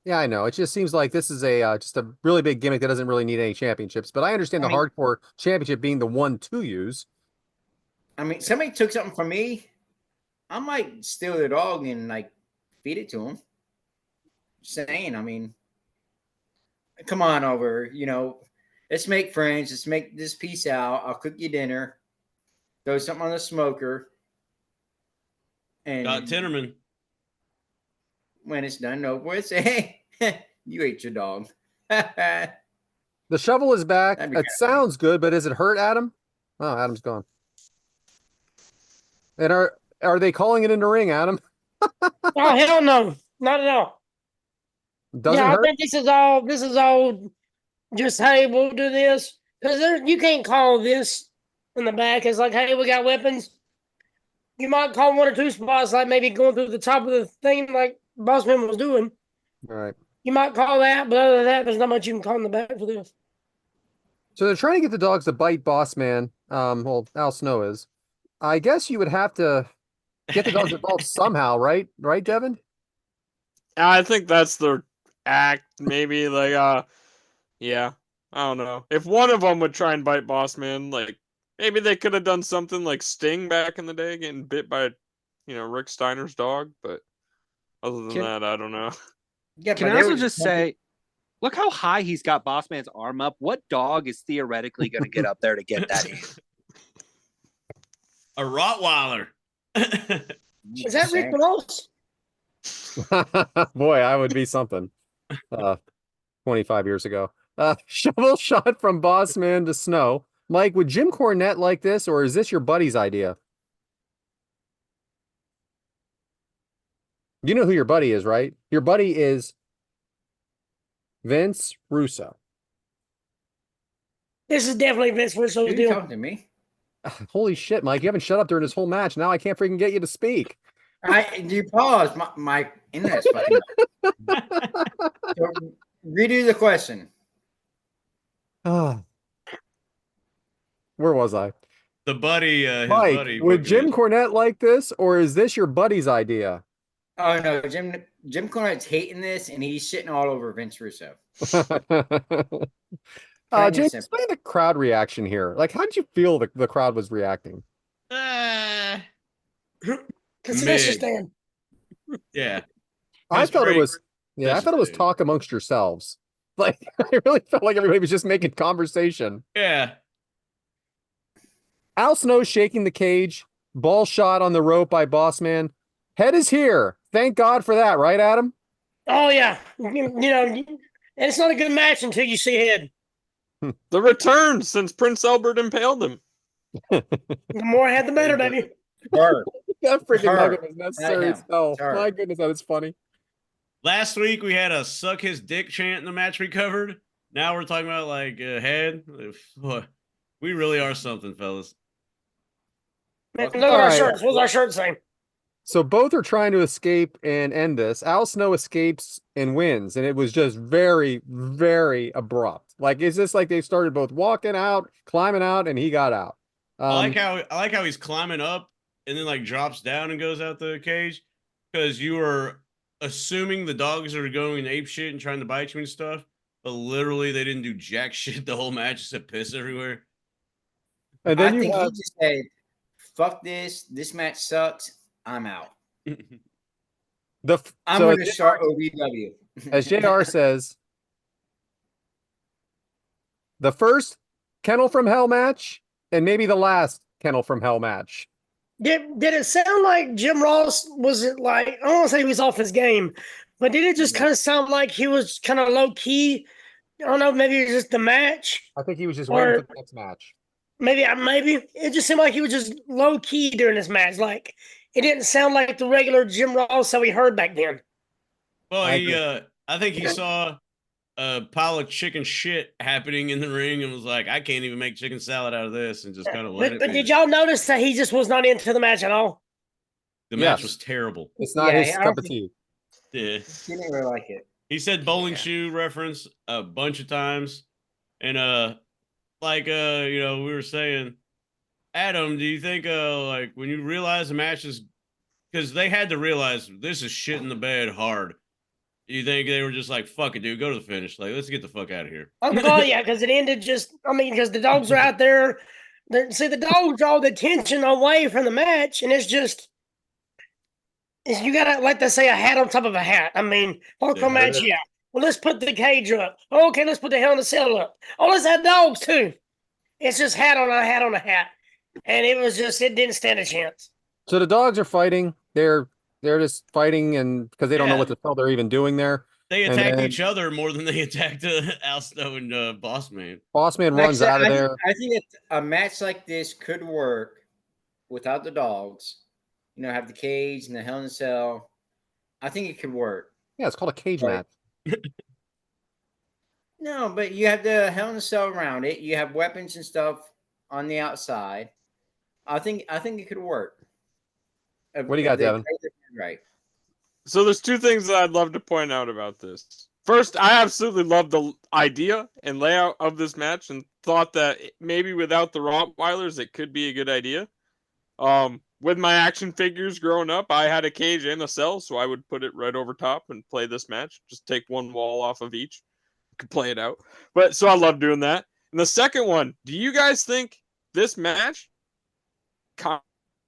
Yeah, I know. It just seems like this is a just a really big gimmick that doesn't really need any championships. But I understand the Hardcore Championship being the one to use. I mean, somebody took something from me, I might steal the dog and like feed it to him. Just saying, I mean, come on over, you know, let's make friends. Let's make this peace out. I'll cook you dinner, throw something on the smoker, and Got Tinnerman. when it's done over with, say, hey, you ate your dog. The shovel is back. That'd be It sounds good, but does it hurt, Adam? Oh, Adam's gone. And are they calling it in the ring, Adam? Oh hell no, not at all. Doesn't I hurt. think this is all just hey, we'll do this because you can't call this in the back. It's like hey, we got weapons. You might call one or two spots, like maybe going through the top of the thing, like Bossman was doing. All right. You might call that, but other than that, there's not much you can call in the back for this. So they're trying to get the dogs to bite Boss Man. Well, Al Snow is. I guess you would have to get the dogs involved somehow, right? Right, Devin? I think that's their act, maybe. Like, yeah, I don't know. If one of them would try and bite Boss Man, like maybe they could have done something like Sting back in the day, getting bit by, Rick Steiner's dog. But other than that, I don't know. Yeah, Can I also just say, look how high he's got Boss Man's arm up. What dog is theoretically going to get up there to get that in? A Rottweiler. Is that Rick Ross? Boy, I would be something. 25 years ago. Shovel shot from Boss Man to Snow. Mike, would Jim Cornette like this, or is this your buddy's idea? You know who your buddy is, right? Your buddy is Vince Russo. This is definitely Vince Russo's You deal. talking to me? Holy shit, Mike! You haven't shut up during this whole match. Now I can't freaking get you to speak. You paused. My internet's fucking up. So, redo the question. Where was I? The buddy, his Mike, buddy. would Jim Booker. Cornette like this, or is this your buddy's idea? Oh no, Jim Cornette's hating this, and he's shitting all over Vince Russo. James, explain the crowd reaction here. Like, how did you feel the crowd was reacting? Concession stand. Yeah. I thought it was Concession talk amongst yourselves. Like, I really felt like everybody was just making conversation. Yeah. Al Snow shaking the cage, ball shot on the rope by Boss Man. Head is here. Thank God for that, right, Adam? Oh yeah, and it's not a good match until you see head. The return since Prince Albert impaled him. The more head, the better, baby. That freaking nugget was necessary as hell. Her. My goodness, that is funny. Last week we had a suck his dick chant in the match we covered. Now we're talking about like head. We really are something, fellas. Man, look at our shirts. What's our shirt saying? So both are trying to escape and end this. Al Snow escapes and wins, and it was just very, very abrupt. Like, it's just like they started both walking out, climbing out, and he got out. I like how he's climbing up and then like drops down and goes out the cage, because you were assuming the dogs are going ape shit and trying to bite you and stuff, but literally they didn't do jack shit the whole match except piss everywhere. And I then you think have he just said, "Fuck this. This match sucks. I'm out. I'm so going to start OVW." as JR says, the first Kennel from Hell match and maybe the last Kennel from Hell match. Did it sound like Jim Ross was it like I don't want to say he was off his game, but did it just kind of sound like he was kind of low key? I don't know, maybe it was just the match, I think he was just waiting or for the next match. maybe it just seemed like he was just low key during this match. Like it didn't sound like the regular Jim Ross that we heard back then. Well, I agree. I think he saw a pile of chicken shit happening in the ring and was like, I can't even make chicken salad out of this, and just kind of let it But be. did y'all notice that he just was not into the match at all? The match Yes. was terrible. It's not Yeah, his I don't cup of think- tea. Yeah. He didn't really like it. He said bowling Yeah. shoe reference a bunch of times. And you know, we were saying, Adam, do you think like when you realize the match is because they had to realize this is shit in the bed hard. Do you think they were just like, fuck it, dude, go to the finish? Like, let's get the fuck out of here. Oh yeah, because it ended because the dogs are out there. See, the dogs draw the attention away from the match, and it's just you gotta like they say a hat on top of a hat. I mean, hardcore Yeah. match, yeah. Well, let's put the cage up. Okay, let's put the Hell in a Cell up. Oh, let's add dogs too. It's just hat on a hat on a hat, and it didn't stand a chance. So the dogs are fighting. They're just fighting, and because they don't know Yeah. what the hell they're even doing there. They And attacked then each other more than they attacked Al Snow and Boss Man. Bossman Like I runs said, out of I there. Think, I think that a match like this could work without the dogs. You know, have the cage and the Hell in a Cell. I think it could work. Yeah, it's called a cage Right. match. No, but you have the Hell in a Cell around it. You have weapons and stuff on the outside. I think it could work. What do you got, Devin? Right. So there's two things that I'd love to point out about this. First, I absolutely love the idea and layout of this match and thought that maybe without the Rottweilers, it could be a good idea. With my action figures growing up, I had a cage and a cell, so I would put it right over top and play this match. Just take one wall off of each. Could play it out. But so I love doing that. And the second one, do you guys think this match kind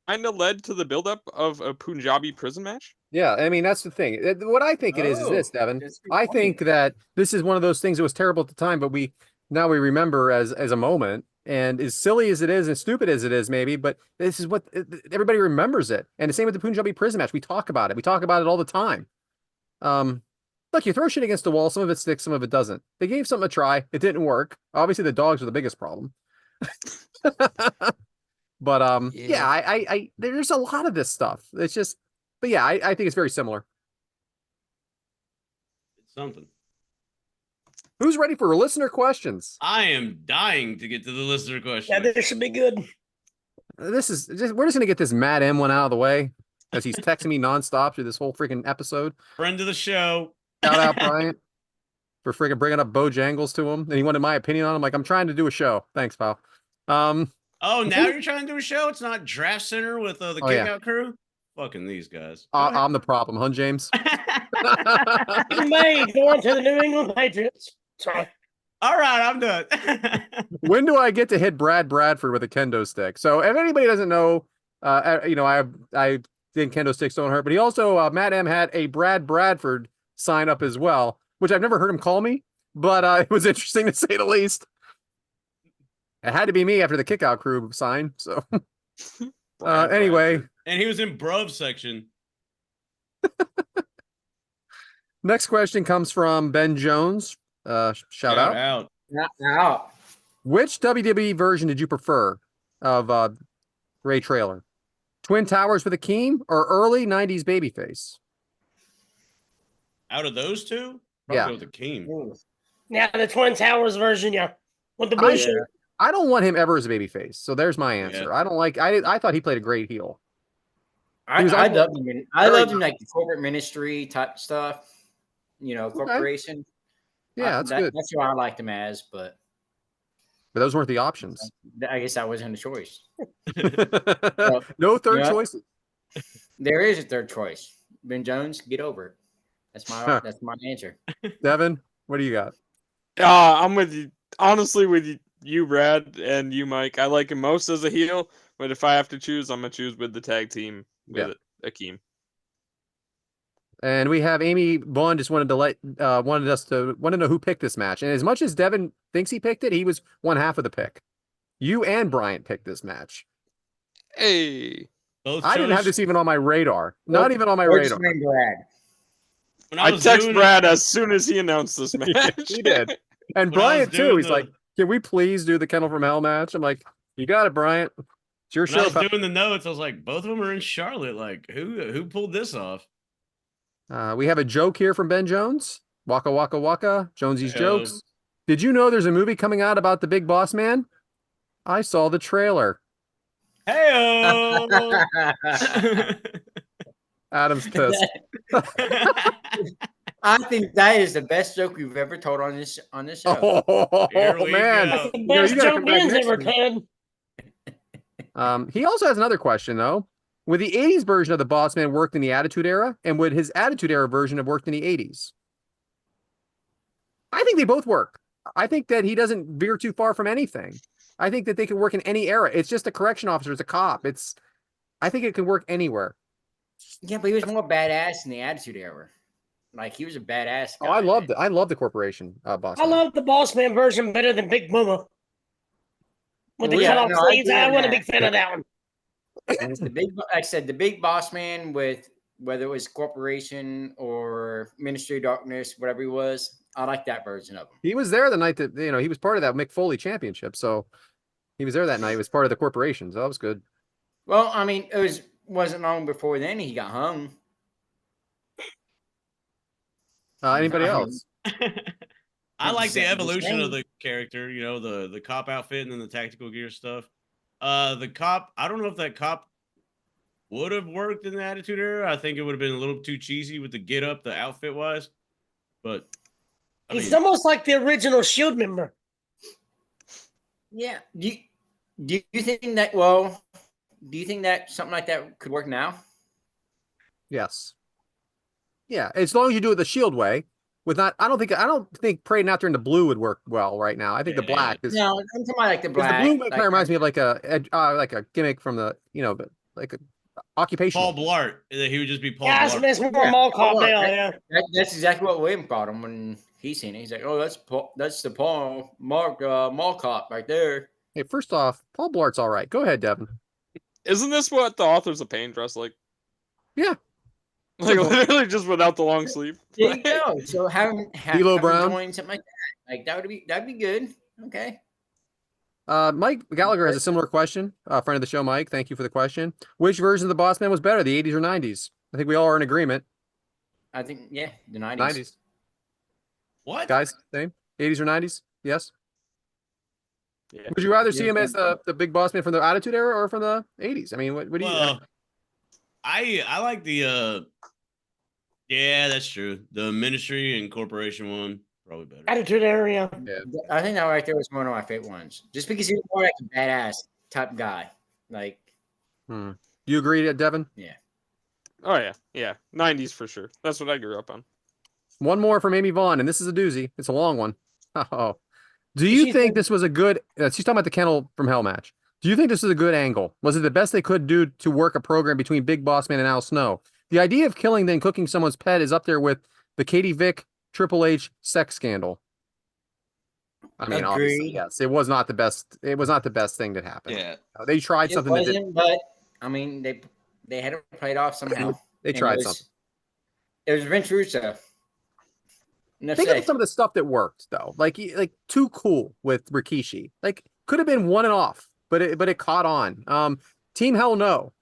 of led to the buildup of a Punjabi prison match? Yeah, I mean that's the thing. What I think it is this, Devin. That's a good I point. think that this is one of those things that was terrible at the time, but now we remember as a moment, and as silly as it is and stupid as it is, maybe, but this is what everybody remembers it. And the same with the Punjabi prison match. We talk about it. We talk about it all the time. Look, you throw shit against the wall. Some of it sticks, some of it doesn't. They gave something a try. It didn't work. Obviously, the dogs are the biggest problem. But yeah, I there's a lot of this stuff. It's just, but yeah, I think it's very similar. It's something. Who's ready for listener questions? I am dying to get to the listener question. Yeah, this should be good. We're just gonna get this Matt M one out of the way because he's texting me nonstop through this whole freaking episode. Friend of the show. Shout out Bryant for freaking bringing up Bojangles to him, and he wanted my opinion on him. Like, I'm trying to do a show. Thanks, pal. Oh, now you're trying to do a show? It's not Draft Center with the Oh, yeah. Kickout crew? Fucking these guys. Go ahead. I'm the problem, huh, James? May going to the New England Patriots. Sorry. All right, I'm done. When do I get to hit Brad Bradford with a kendo stick? So if anybody doesn't know, you know, I think kendo sticks don't hurt, but he also Matt M had a Brad Bradford sign up as well, which I've never heard him call me, but it was interesting to say the least. It had to be me after the Kickout crew sign. So anyway, and he was in Bruv section. next question comes from Ben Jones. Shout out. Out. Which WWE version did you prefer of Ray Traylor? Twin Towers with Akeem or early 90s babyface? Out of those two? Probably Yeah. go with the Keem. Now the Twin Towers version, yeah, with the blue shirt. I don't want him ever as a babyface. So there's my answer. Yeah. I don't like. I thought he played a great heel. I He was loved him. I very loved him like the corporate ministry type stuff. You know, corporation. Yeah, that's good. That's what I liked him as, but But those weren't the options. I guess that wasn't a choice. No third yeah. choices. There is a third choice. Ben Jones, get over it. That's my answer. Devin, what do you got? I'm with you. Honestly, with you, you, Brad, and you, Mike. I like him most as a heel, but if I have to choose, I'm gonna choose with the tag team with Akeem. And we have Amy Vaughn just wanted to know who picked this match. And as much as Devyn thinks he picked it, he was one half of the pick. You and Bryant picked this match. Hey, Both I didn't have chose- this even on my radar. Not even on my What's radar. your name, Brad? When I was text doing Brad as soon as he announced this match. He did. And When I was Bryant too. doing He's like, "Can we please do the Kennel from Hell match?" I'm like, "You got it, Bryant. It's your When I show." was pal." doing the notes, I was like, both of them are in Charlotte. Like, who pulled this off? We have a joke here from Ben Jones. Waka waka waka. Jonesy's Heyo. jokes. Did you know there's a movie coming out about the Big Boss Man? I saw the trailer. Hey, Adam's pissed. I think that is the best joke we've ever told on this show. Here Oh we man, go. The You best gotta joke come back Ben's next ever week. told. He also has another question though. Would the 80s version of the Boss Man worked in the Attitude Era, and would his Attitude Era version have worked in the 80s? I think they both work. I think that he doesn't veer too far from anything. I think that they can work in any era. It's just a correction officer, it's a cop. I think it can work anywhere. Yeah, but he was more badass in the Attitude Era. Like he was a badass guy. Oh, I love the corporation Boss I Man. love the Boss Man version better than Big Bubba. With the Yeah, cut off no, I sleeves, agree I on wasn't a that. big fan of that one. Like I said, the Big Boss Man with whether it was corporation or Ministry of Darkness, whatever he was, I like that version of him. He was there the night that he was part of that Mick Foley championship, so he was there that night. He was part of the corporation, so that was good. Well, I mean, wasn't long before then he got hung. Anybody I mean, else? I like the Just evolution of saying. the character, the cop outfit and then the tactical gear stuff. The cop, I don't know if that cop would have worked in the Attitude Era. I think it would have been a little too cheesy with the get up, the outfit wise. But He's almost like the original Shield member. Yeah. Do you think that? Well, do you think that something like that could work now? Yes. Yeah, as long as you do it the Shield way. I don't think parading out there in the blue would work well right now. I think the black is. No, I'm talking about like the Because black. the blue kind of reminds me of like a gimmick from the like a occupational. Paul Blart, he would just be Paul Yeah, Blart. that's more mall cop Paul Blart, now. right? Yeah, That's exactly what William called him when he seen it. He's like, "Oh, that's the Paul Mark mall cop right there." Hey, first off, Paul Blart's all right. Go ahead, Devyn. Isn't this what the Authors of Pain dress like? Yeah. Like literally just without the long sleeve. There you go. So have D'Lo him Brown. join something like that. Like that'd be good. Okay. Mike Gallagher has a similar question. Friend of the show, Mike. Thank you for the question. Which version of the Boss Man was better, the 80s or 90s? I think we all are in agreement. I think the 90s. 90s. What? Guys, same? 80s or 90s? Yes. Yeah. Would you rather see him as the big Boss Man from the Attitude Era or from the 80s? I mean, what do you? Well, I like the yeah, that's true. The Ministry and Corporation one probably better. Attitude Era. I think that right there was one of my favorite ones. Just because he's more like a badass type guy. Like, Do you agree, Devyn? yeah. Oh yeah. 90s for sure. That's what I grew up on. One more from Amy Vaughn, and this is a doozy. It's a long one. Oh. Do you She think said- this was a good she's talking about the Kennel from Hell match. Do you think this is a good angle? Was it the best they could do to work a program between Big Boss Man and Al Snow? The idea of killing then cooking someone's pet is up there with the Katie Vick Triple H sex scandal. I mean, obviously, Agreed. yes, it was not the best. It was not the best thing that happened. Yeah. They tried It something that wasn't, but I mean they had to play it off somehow. they And tried it was, something. It was Vince Russo. Enough Think said. of some of the stuff that worked though. Like Too Cool with Rikishi. Like could have been one and off, but it caught on. Team Hell No.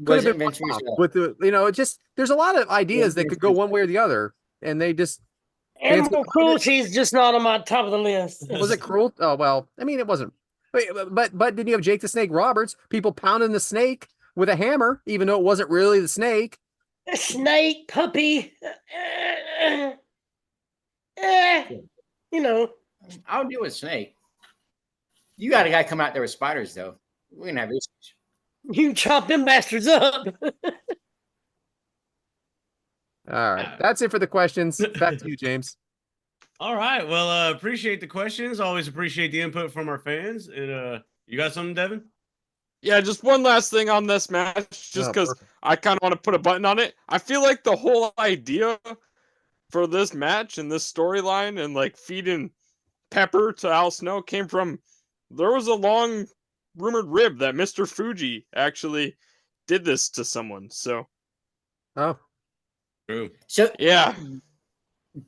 Could have Wasn't been Vince one off Russo. with the it just there's a lot of ideas that Vince could go Russo. one way or the other, and they just Animal cruelty is just not on my top of the list. was it cruel? Oh well, I mean it wasn't. But did you have Jake the Snake Roberts? People pounding the snake with a hammer, even though it wasn't really the snake. A snake, puppy. I'll deal with Snake. You got a guy come out there with spiders though. We're gonna have issues. You chop them bastards up. All right, that's it for the questions. Back to you, James. All right. Well, appreciate the questions. Always appreciate the input from our fans. And you got something, Devin? Yeah, just one last thing on this match, just Oh, because perfect. I kind of want to put a button on it. I feel like the whole idea for this match and this storyline and like feeding Pepper to Al Snow came from there was a long rumored rib that Mr. Fuji actually did this to someone. So Oh, True. So, yeah,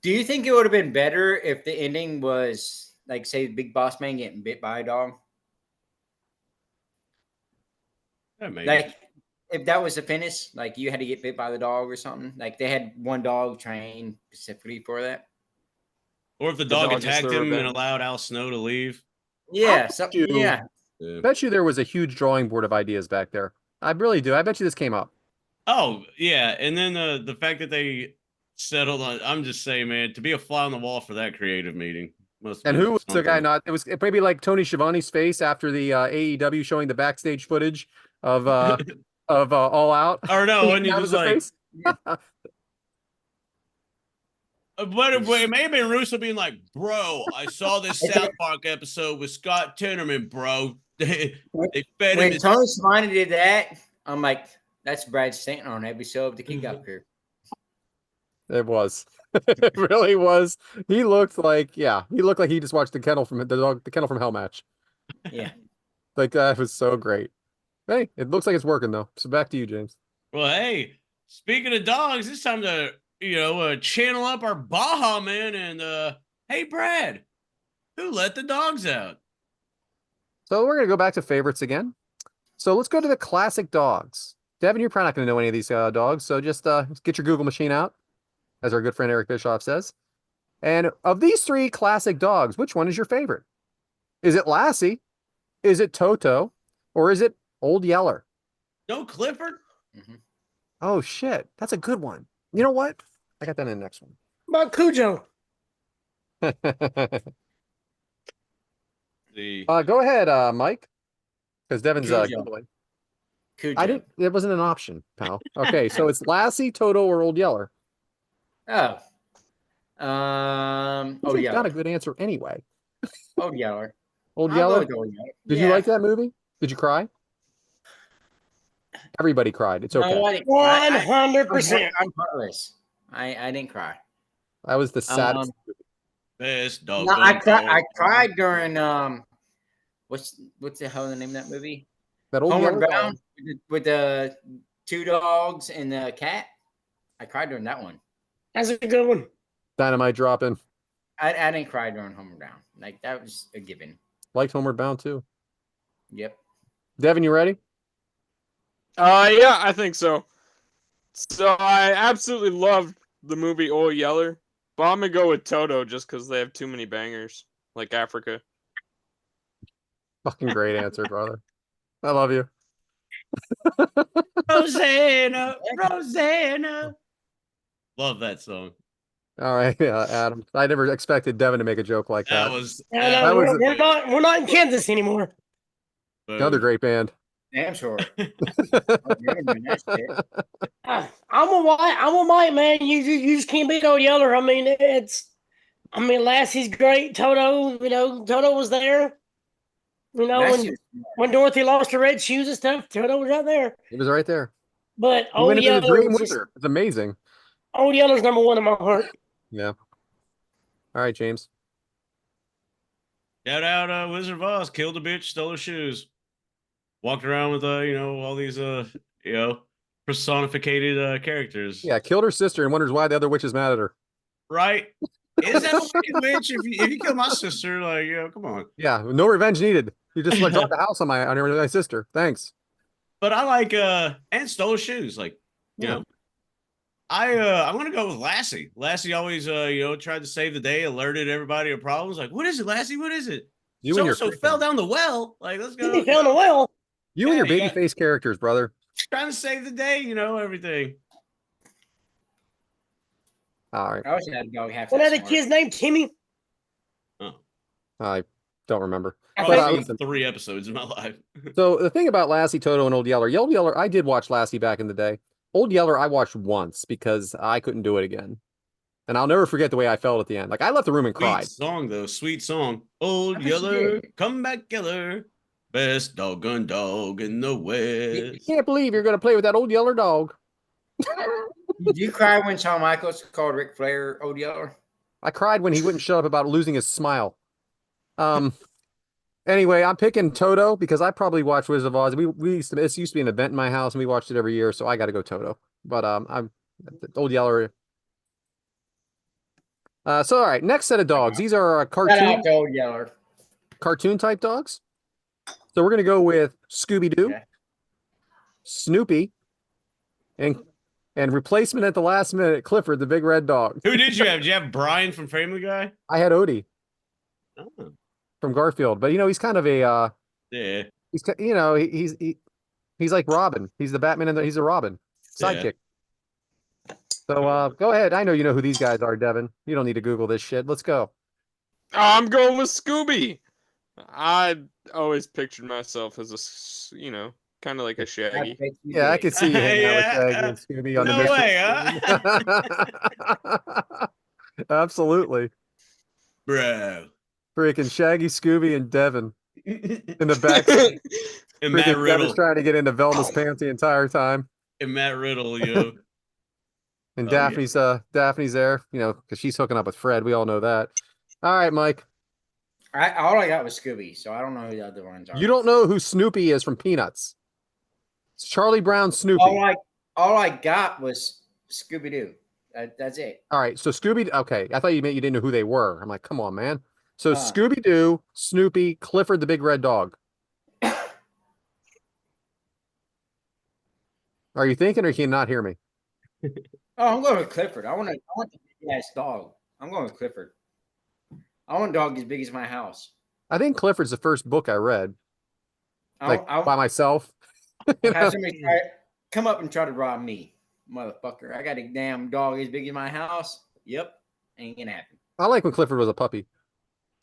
do you think it would have been better if the ending was like, say, Big Boss Man getting bit by a dog? Yeah, maybe. Like, if that was the finish, like you had to get bit by the dog or something. Like they had one dog trained specifically for that. Or if the The dog dog is attacked their him and revenge. allowed Al Snow to leave. Yeah. you- Yeah. Yeah. bet you there was a huge drawing board of ideas back there. I really do. I bet you this came up. Oh, yeah. And then the fact that they settled on, I'm just saying, man, to be a fly on the wall for that creative meeting. Must have And been who was the guy something. not? It was maybe like Tony Schiavone's face after the AEW showing the backstage footage of All Out. Or no, and he That was was the like, face. but it may have been Russo being like, bro, I saw this South Park episode with Scott Tenorman, bro. They fed him When his Tony Schiavone did that, I'm like, that's Brad Stanton on every show of the Kickoff Crew. It was. It really was. He looked like he just watched the Kennel from Hell match. Yeah. Like that was so great. Hey, it looks like it's working though. So back to you, James. Well, hey, speaking of dogs, it's time to, channel up our Baja man and hey, Brad, who let the dogs out? So we're gonna go back to favorites again. So let's go to the classic dogs. Devin, you're probably not gonna know any of these dogs, so just get your Google machine out, as our good friend Eric Bischoff says. And of these three classic dogs, which one is your favorite? Is it Lassie? Is it Toto? Or is it Old Yeller? No Clifford? Oh shit, that's a good one. You know what? I got that in the next one. About Cujo. Go ahead, Mike, because Devin's Cujo. Googling. Cujo. I didn't. It wasn't an option, pal. Okay, so it's Lassie, Toto, or Old Yeller. Oh. You've Yeller. got a good answer anyway. Old Yeller. Old I'll go Yeller. with Old Yeller. Did you like that movie? Did you cry? Everybody cried. It's okay. No, I didn't cry. 100%. I'm heartless. I didn't cry. That was the saddest. Best dog. No, I cried during what's the hell the name of that movie? That Old Homeward Yeller Bound with the two dogs and the cat. I cried during that one. That's a good one. Dynamite dropping. I didn't cry during Homeward Bound. Like that was a given. Liked Homeward Bound too. Yep. Devin, you ready? Yeah, I think so. So I absolutely loved the movie Old Yeller, but I'm gonna go with Toto just because they have too many bangers, like Africa. Fucking great answer, brother. I love you. Rosanna, Rosanna. Love that song. All right, Adam. I never expected Devin to make a joke like that. That was No, that no, was- we're not in Kansas anymore. Another great band. Damn sure. I'm a white man. You just can't beat Old Yeller. I mean, Lassie's great. Toto, Toto was there. When Dorothy lost her red shoes and stuff, Toto was right there. He was right there. But He went Old into the Yeller dream was with just, her. It's amazing. Old Yeller's number one in my heart. Yeah. All right, James. Shout out Wizard of Oz, killed a bitch, stole her shoes. Walked around with all these personificated characters. Yeah, killed her sister and wonders why the other witch is mad at her. Right? Is that a wicked witch? If you kill my sister, come on. Yeah, no revenge needed. You just like dropped the house on my sister. Thanks. But I like and stole shoes. I want to go with Lassie. Lassie always tried to save the day, alerted everybody of problems. Like, what is it, Lassie? What is it? You and your So fell down the well. Like, let's go. He fell in the well. You and your Yeah, babyface characters, brother. Trying to save the day, everything. All right. I wish I had a dog half. What that other smart. kid's name? Timmy? I don't remember. Probably But, seen listen. 3 episodes in my life. So the thing about Lassie, Toto, and Old Yeller, I did watch Lassie back in the day. Old Yeller, I watched once because I couldn't do it again. And I'll never forget the way I felt at the end. Like I left the room and Sweet cried. song though, sweet song. I Old bet you Yeller, did. come back Yeller, best doggone dog in the West. Can't believe you're gonna play with that old yeller dog. Did you cry when Shawn Michaels called Ric Flair Old Yeller? I cried when he wouldn't shut up about losing his smile. Anyway, I'm picking Toto because I probably watched Wizard of Oz. We used to, this used to be an event in my house and we watched it every year, so I got to go Toto. But I'm Old Yeller. So all right, next set of dogs. These are Shout out to Old Yeller. cartoon type dogs. So we're gonna go with Scooby Doo, Okay. Snoopy, and replacement at the last minute, Clifford the big red dog. Who did you have? Did you have Brian from Family Guy? I had Odie Oh, from Garfield, but he's kind of a yeah. he's like Robin. He's the Batman and he's a Robin sidekick. So go ahead. I know you know who these guys are, Devin. You don't need to Google this shit. Let's go. I'm going with Scooby. I always pictured myself as kind of like a Shaggy. Yeah, I could see you hanging out with Yeah. Shaggy and Scooby on the No mystery. way, huh? Absolutely. Bro. Freaking Shaggy, Scooby, and Devin in the back. And Matt Freaking Devin's Riddle. trying to get into Velma's pants the entire time. And Matt Riddle, yo. And Oh, yeah. Daphne's there, because she's hooking up with Fred. We all know that. All right, Mike. All I got was Scooby, so I don't know who the other ones are. You don't know who Snoopy is from Peanuts. It's Charlie Brown Snoopy. All I got was Scooby Doo. That's it. All right, so Scooby. Okay, I thought you meant you didn't know who they were. I'm like, come on, man. So Huh. Scooby Doo, Snoopy, Clifford the Big Red Dog. Are you thinking, or can you not hear me? Oh, I'm going with Clifford. I want the big ass dog. I'm going with Clifford. I want a dog as big as my house. I think Clifford's the first book I read, I'll by myself. have somebody come up and try to rob me, motherfucker. I got a damn dog as big as my house. Yep, ain't gonna happen. I like when Clifford was a puppy.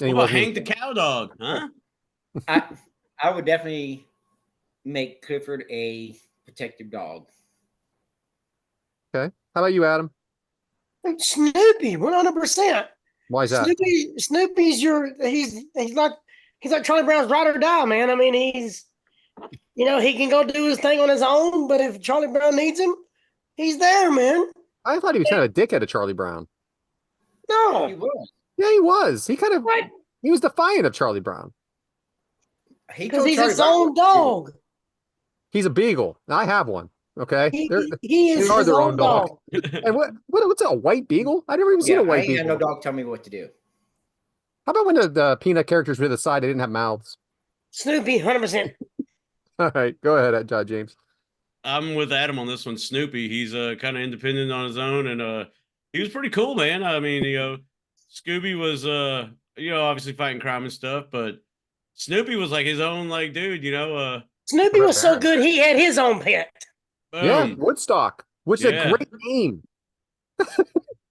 And What he about wasn't- Hank the Cow Dog, huh? I would definitely make Clifford a protective dog. Okay. How about you, Adam? Snoopy, 100%. Why is that? Snoopy's he's like Charlie Brown's ride or die, man. I mean, he can go do his thing on his own, but if Charlie Brown needs him, he's there, man. I thought he was kind of a dickhead of Charlie Brown. He No, was. Yeah, he was. He kind of what? he was defiant of Charlie Brown. Because he's his own dog. He's a beagle. I have one. Okay. He They is are his their own own dog. dog. And what's a white beagle? I never even seen Yeah, a I white ain't got beagle. no dog tell me what to do. How about when the peanut characters were to the side, they didn't have mouths? Snoopy, 100%. All right, go ahead, James. I'm with Adam on this one. Snoopy, he's kind of independent on his own, and he was pretty cool, man. I mean, Scooby was obviously fighting crime and stuff, but Snoopy was like his own like dude, Snoopy was so good, he had his own pet. Yeah, boom. Woodstock, which is a Yeah. great name. But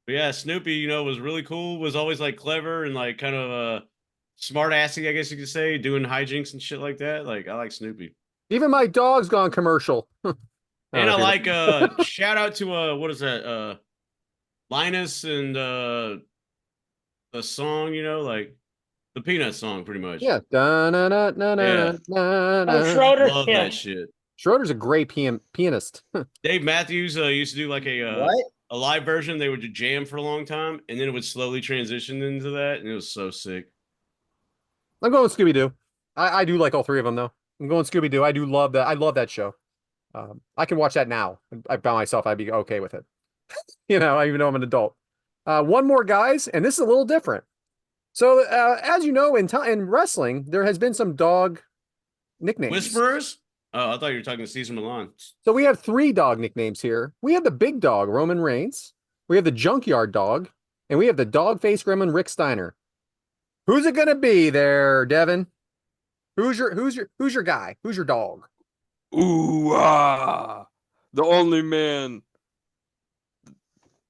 yeah, Snoopy, was really cool, was always like clever and like kind of smart assy, I guess you could say, doing hijinks and shit like that. Like I like Snoopy. Even my dog's gone commercial. And I okay. like shout out to what is that? Linus and the song, like the Peanut song pretty much. Yeah. Da-na-na-na-na-na-na. Oh, Schroeder. Love Yeah. that shit. Schroeder's a great pianist. Dave Matthews used to do like What? a live version. They would jam for a long time, and then it would slowly transition into that, and it was so sick. I'm going Scooby Doo. I do like all three of them though. I'm going Scooby Doo. I do love that. I love that show. I can watch that now. By myself, I'd be okay with it. Even though I'm an adult. One more, guys, and this is a little different. So, as you know, in wrestling, there has been some dog nicknames. Whisperers? Oh, I thought you were talking to Caesar Milan. So we have 3 dog nicknames here. We have the big dog, Roman Reigns. We have the junkyard dog, and we have the dog face gremlin, Rick Steiner. Who's it gonna be there, Devin? Who's your guy? Who's your dog? Ooh, the only man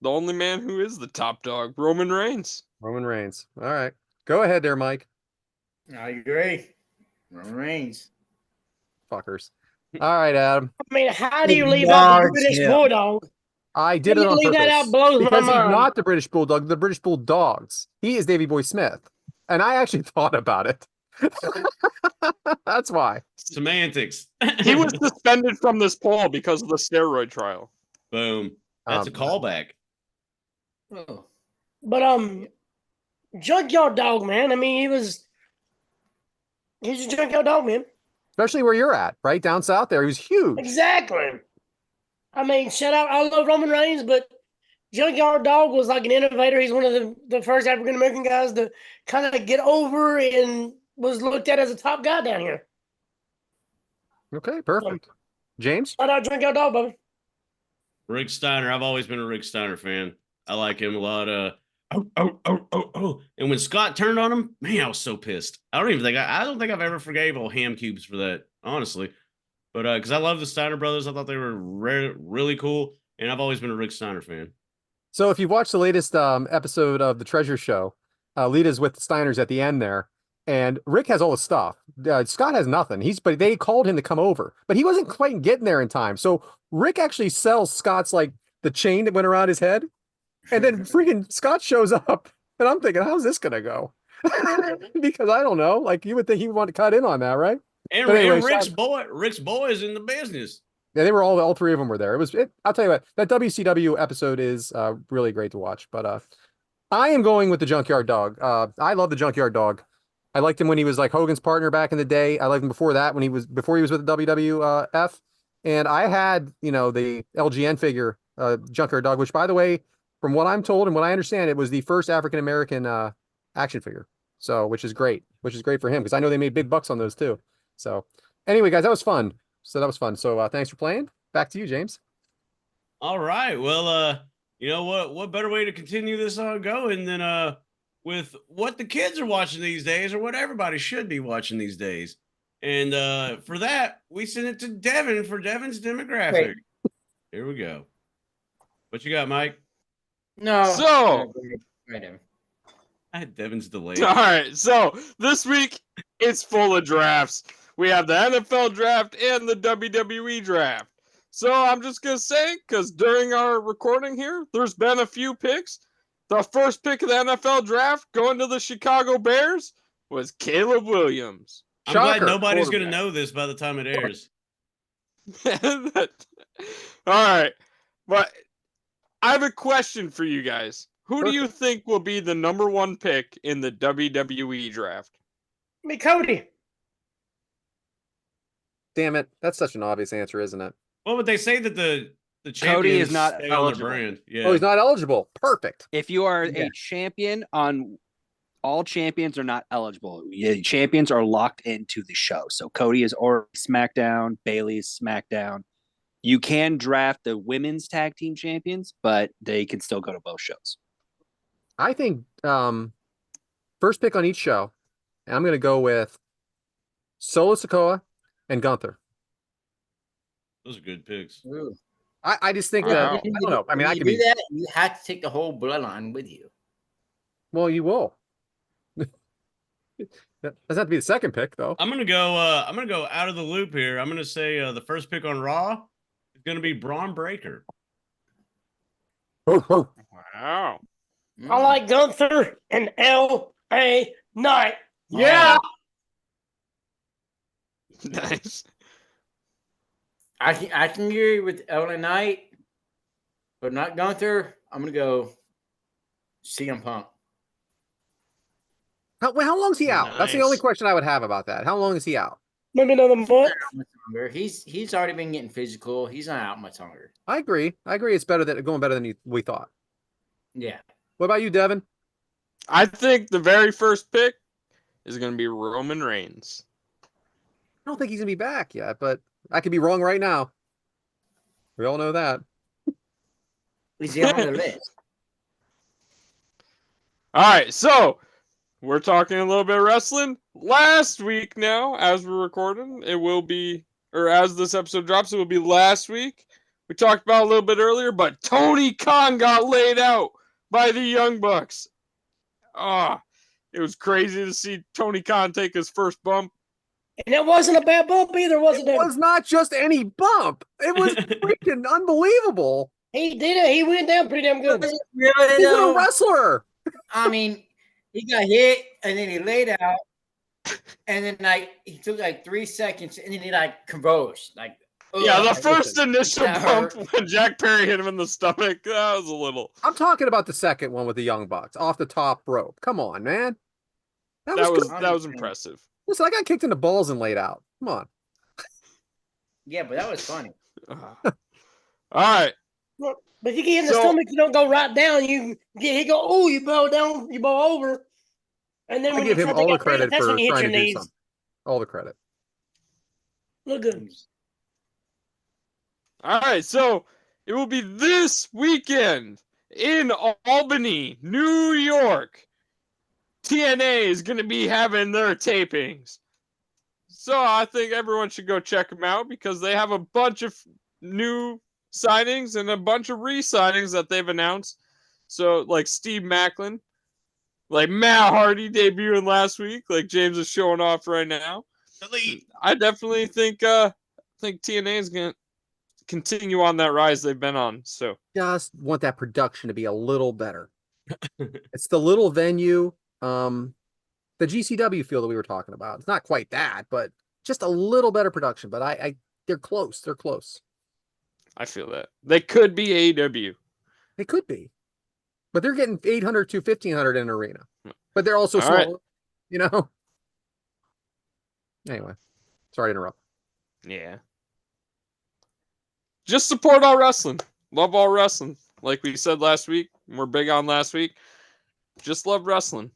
who is the top dog, Roman Reigns. Roman Reigns. All right. Go ahead there, Mike. I agree. Roman Reigns. Fuckers. All right, Adam. I mean, how do you Big leave out the dogs, British yeah. Bulldog? I did You it on leave that purpose out blows my because he's mind. not the British Bulldog. The British Bulldogs. He is Davy Boy Smith, and I actually thought about it. That's why. Semantics. He was suspended from this poll because of the steroid trial. Boom. That's a callback. Oh. But Junkyard Dog, man. I mean, he's a junkyard dog, man. Especially where you're at, right down south there. He was huge. Exactly. I mean, shout out, I love Roman Reigns, but Junkyard Dog was like an innovator. He's one of the first African American guys to kind of get over and was looked at as a top guy down here. Okay, perfect. James? Shout out Junkyard Dog, baby. Rick Steiner. I've always been a Rick Steiner fan. I like him a lot. And when Scott turned on him, man, I was so pissed. I don't think I've ever forgave old Ham Cubes for that, honestly. But because I love the Steiner brothers, I thought they were really cool, and I've always been a Rick Steiner fan. So if you've watched the latest episode of the Treasure Show, Lita's with the Steiners at the end there, and Rick has all the stuff. Scott has nothing. But they called him to come over, but he wasn't quite getting there in time. So Rick actually sells Scott's like the chain that went around his head, and then freaking Scott shows up, and I'm thinking, how's this gonna go? Because I don't know. Like you would think he would want to cut in on that, right? And, anyway, Rick's boy is in the business. Yeah, they were all three of them were there. I'll tell you what, that WCW episode is really great to watch. But I am going with the Junkyard Dog. I love the Junkyard Dog. I liked him when he was like Hogan's partner back in the day. I liked him before that before he was with the WWF. And I had, the LGN figure, Junkyard Dog, which by the way, from what I'm told and what I understand, it was the first African American action figure. So, which is great for him because I know they made big bucks on those too. So, anyway, guys, that was fun. So, thanks for playing. Back to you, James. All right. Well, you know what better way to continue this on going than with what the kids are watching these days, or what everybody should be watching these days. And for that, we sent it to Devyn for Devyn's demographic. Wait. Here we go. What you got, Mike? No. So- Right. I had Devyn's delayed. All right, so this week it's full of drafts. We have the NFL draft and the WWE draft. So I'm just going to say, because during our recording here, there's been a few picks. The first pick of the NFL draft going to the Chicago Bears was Caleb Williams. I'm glad Shocker. nobody's going to know this by the time it airs. All right, but I have a question for you guys. Who do you think will be the number one pick in the WWE draft? Me, Cody. Damn it. That's such an obvious answer, isn't it? Well, but they say that the Cody is champions not stay on the eligible. brand. Yeah. Oh, he's not eligible. Perfect. If you are Yeah. a champion on all champions are not eligible. Champions are locked into the show. So Cody is already SmackDown, Bailey's SmackDown. You can draft the women's tag team champions, but they can still go to both shows. I think first pick on each show, and I'm going to go with Solo Sikoa and Gunther. Those are good picks. Ooh. I just think Wow. that, I don't know. I mean, When I you could do be, that. You have to take the whole bloodline with you. well, you will. That doesn't have to be the second pick, though. I'm gonna go out of the loop here. I'm gonna say the first pick on Raw is gonna be Braun Breaker. Oh, Wow. I like Gunther and L.A. Knight. yeah. Nice. I can agree with Ellen Knight, but not Gunther. I'm gonna go CM Punk. How long's he out? That's the only Nice. question I would have about that. How long is he out? Maybe another month. Much longer. He's already been getting physical. He's not out much longer. I agree. It's better than we thought. Yeah. What about you, Devyn? I think the very first pick is going to be Roman Reigns. I don't think he's gonna be back yet, but I could be wrong right now. We all know that. Is he on the list? All right, so we're talking a little bit of wrestling. Last week now, as we're recording, it will be, or as this episode drops, it will be last week. We talked about it a little bit earlier, but Tony Khan got laid out by the Young Bucks. It was crazy to see Tony Khan take his first bump. And it wasn't a bad bump either, was it? It was not just any bump. It was freaking unbelievable. He did it. He went down pretty damn good. Was it really He's a though? wrestler. I mean, he got hit and then he laid out, and then like he took like 3 seconds, and then he like convulsed, like. Yeah, the Ugh. first initial that bump hurt. when Jack Perry hit him in the stomach, that was a little. I'm talking about the second one with the Young Bucks off the top rope. Come on, man. That That was was good. that was impressive. Listen, I got kicked in the balls and laid out. Come on. Yeah, but that was funny. All right. But if you get in the So- stomach, you don't go right down. You get he go, oh, you bow down, you bow over. And then I when give you him try to all the get rid of credit it, that's for when you hit trying your to do knees. something. All the credit. Look good. All right, so it will be this weekend in Albany, New York. TNA is going to be having their tapings. So I think everyone should go check them out because they have a bunch of new signings and a bunch of re-signings that they've announced. So like Steve Macklin, like Matt Hardy debuting last week, like James is showing off right now. Delete. I definitely think TNA is going to continue on that rise they've been on. So Just want that production to be a little better. It's the little venue, the GCW feel that we were talking about. It's not quite that, but just a little better production. But I they're close. They're close. I feel that they could be AEW. They could be, but they're getting 800 to 1,500 in an arena. But they're also All small, right. you know. Anyway, sorry to interrupt. Yeah. Just support all wrestling. Love all wrestling. Like we said last week, we're big on last week. Just love wrestling.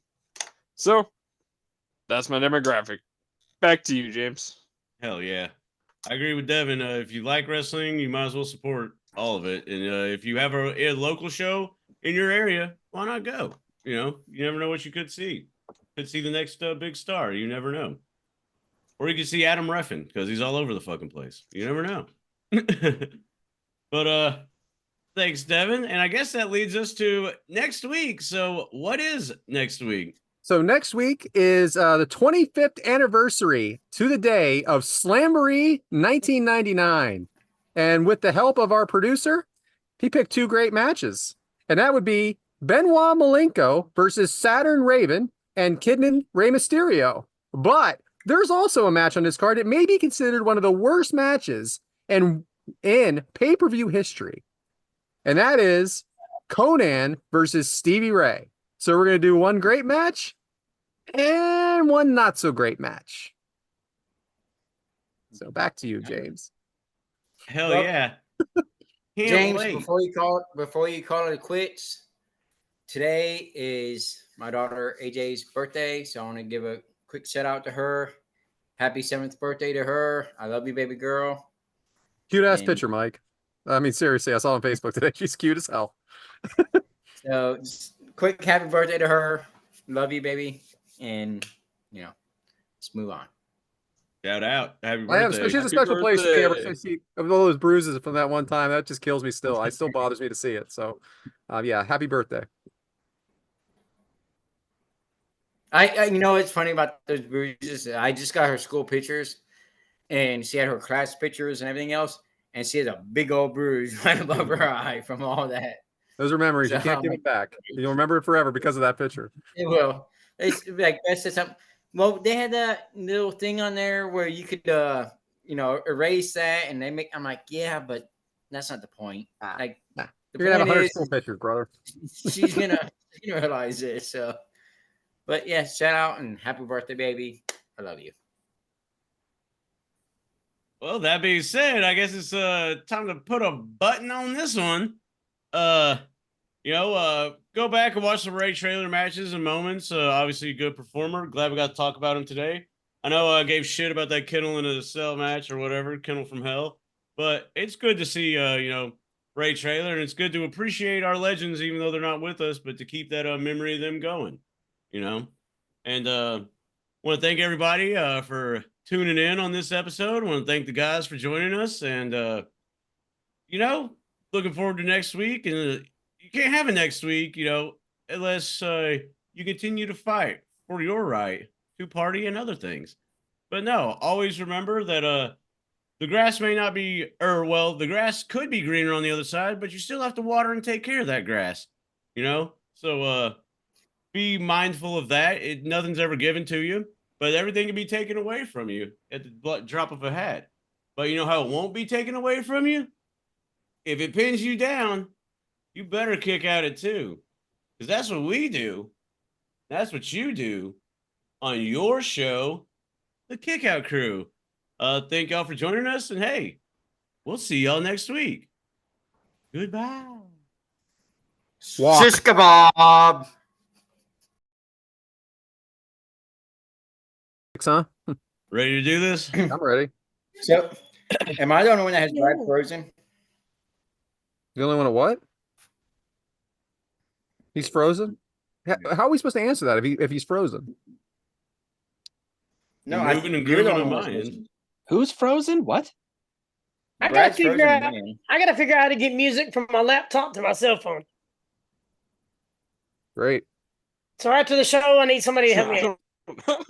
So that's my demographic. Back to you, James. Hell yeah. I agree with Devin. If you like wrestling, you might as well support all of it. And if you have a local show in your area, why not go? You know, you never know what you could see. Could see the next big star. You never know. Or you could see Adam Reffin because he's all over the fucking place. You never know. But thanks, Devin. And I guess that leads us to next week. So what is next week? So next week is the 25th anniversary to the day of Slamboree 1999. And with the help of our producer, he picked two great matches. And that would be Benoit Malenko versus Saturn Raven and Kidman Rey Mysterio. But there's also a match on this card. It may be considered one of the worst matches in pay-per-view history. And that is Conan versus Stevie Ray. So we're going to do one great match and one not so great match. So back to you, James. Hell Well, yeah. Can't James, wait. before you call it quits, today is my daughter AJ's birthday, so I want to give a quick shout out to her. Happy 7th birthday to her. I love you, baby girl. Cute ass And- picture, Mike. I mean, seriously, I saw on Facebook today. She's cute as hell. So, just quick happy birthday to her. Love you, baby. And, let's move on. Shout out. Happy I have, birthday. she has a Happy special place. You can't birthday. ever see of all those bruises from that one time. That just kills me still. It still bothers me to see it. So, yeah, happy birthday. I what's funny about those bruises? I just got her school pictures, and she had her class pictures and everything else, and she has a big old bruise right above her eye from all that. Those are memories. You So, can't give them back. You'll remember it forever because of that picture. It will. It's like that's just something. Well, they had that little thing on there where you could, erase that, and I'm like, yeah, but that's not the point. Like, Nah. the You're gonna have point 100 is, school pictures, brother. she's gonna realize it. So, but yeah, shout out and happy birthday, baby. I love you. Well, that being said, I guess it's time to put a button on this one. Go back and watch the Ray Traylor matches and moments. Obviously, a good performer. Glad we got to talk about him today. I know I gave shit about that Kennel in a cell match or whatever, Kennel from Hell, but it's good to see Ray Traylor, and it's good to appreciate our legends, even though they're not with us, but to keep that memory of them going, And want to thank everybody for tuning in on this episode. I want to thank the guys for joining us, and looking forward to next week. And you can't have it next week, unless you continue to fight for your right to party and other things. But no, always remember that the grass may not be, or well, the grass could be greener on the other side, but you still have to water and take care of that grass, you know? So be mindful of that. Nothing's ever given to you, but everything can be taken away from you at the drop of a hat. But you know how it won't be taken away from you? If it pins you down, you better kick at it too. Because that's what we do. That's what you do on your show, The Kickout Crew. Thank y'all for joining us, and hey, we'll see y'all next week. Goodbye. Shish kebab. Huh? Ready to do this? I'm ready. So, am I the only one that has Brad frozen? The only one at what? He's frozen? How are we supposed to answer that if he's frozen? No, You're moving and you're the grooving only on one my that's end. frozen. Who's frozen? What? I gotta Brad's figure frozen out. on my end. I gotta figure out how to get music from my laptop to my cell phone. Great. So after the show, I need somebody to help me out.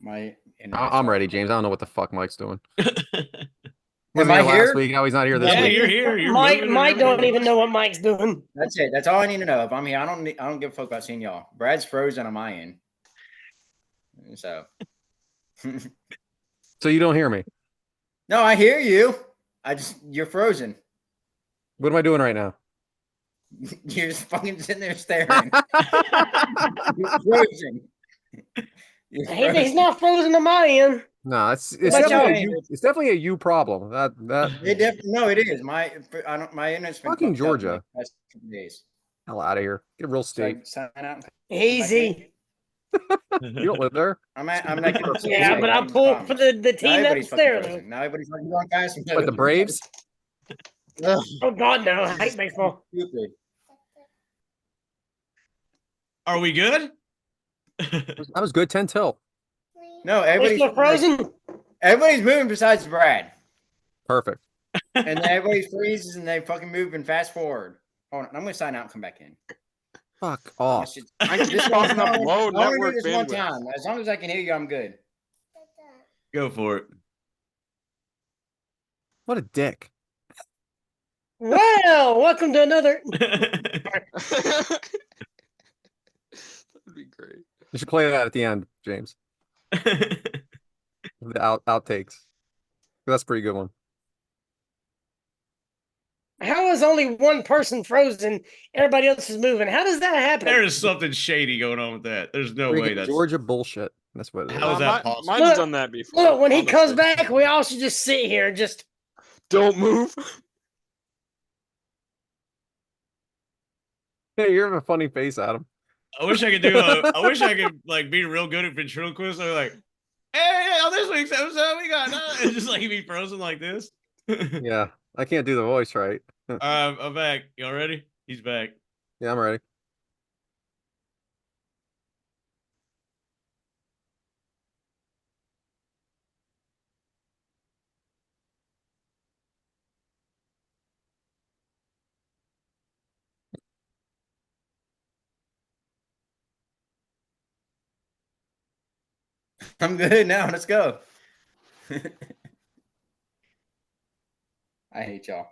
My I'm ready, James. I don't know what the fuck Mike's doing. Am Wasn't I here last here? week. Now he's not here this Yeah, week. you're here. You're Mike, moving and Mike don't everything. even know what Mike's doing. That's it. That's all I need to know. If I'm here, I don't give a fuck about seeing y'all. Brad's frozen on my end. So So you don't hear me. no, I hear you. You're frozen. What am I doing right now? You're just fucking sitting there staring. You're frozen. You're He's not frozen on my end. No, it's But definitely y'all- it's definitely a you problem. That No, it is. My internet's been Fucking fucked up in Georgia. the past couple days. hell out of here. Get real So I state. sign out. Easy. You don't live there. I'm like Yeah, but I pulled for the now team everybody's that's fucking there. frozen. Now everybody's fucking going fast. But the Braves. Ugh, Oh God, no! I hate baseball. stupid. Are we good? That was good. 10 till. No, We're everybody's still frozen. everybody's moving besides Brad, Perfect. and then everybody freezes and they fucking move and fast forward. Hold on, I'm gonna sign out and come back in. Fuck off. I keep talking up low I'm gonna do network this one bandwidth. time. As long as I can hear you, I'm good. Go for it. What a dick. Well, welcome to another. That'd be great. You should play that at the end, James. The outtakes. That's a pretty good one. How is only one person frozen? Everybody else is moving. How does that happen? There is something shady going on with that. There's no way Freaking that's Georgia bullshit. That's what it is. How is that possible? Mine's Look, done that before. Look, when he honestly. comes back, we all should just sit here and just. Don't move. Hey, you have a funny face, Adam. I wish I could do a. I wish I could like be real good at ventriloquist. I'm like, hey, on this week's episode, we got and just like be frozen like this. Yeah, I can't do the voice right. I'm back. Y'all ready? He's back. Yeah, I'm ready. I'm good now. Let's go. I hate y'all.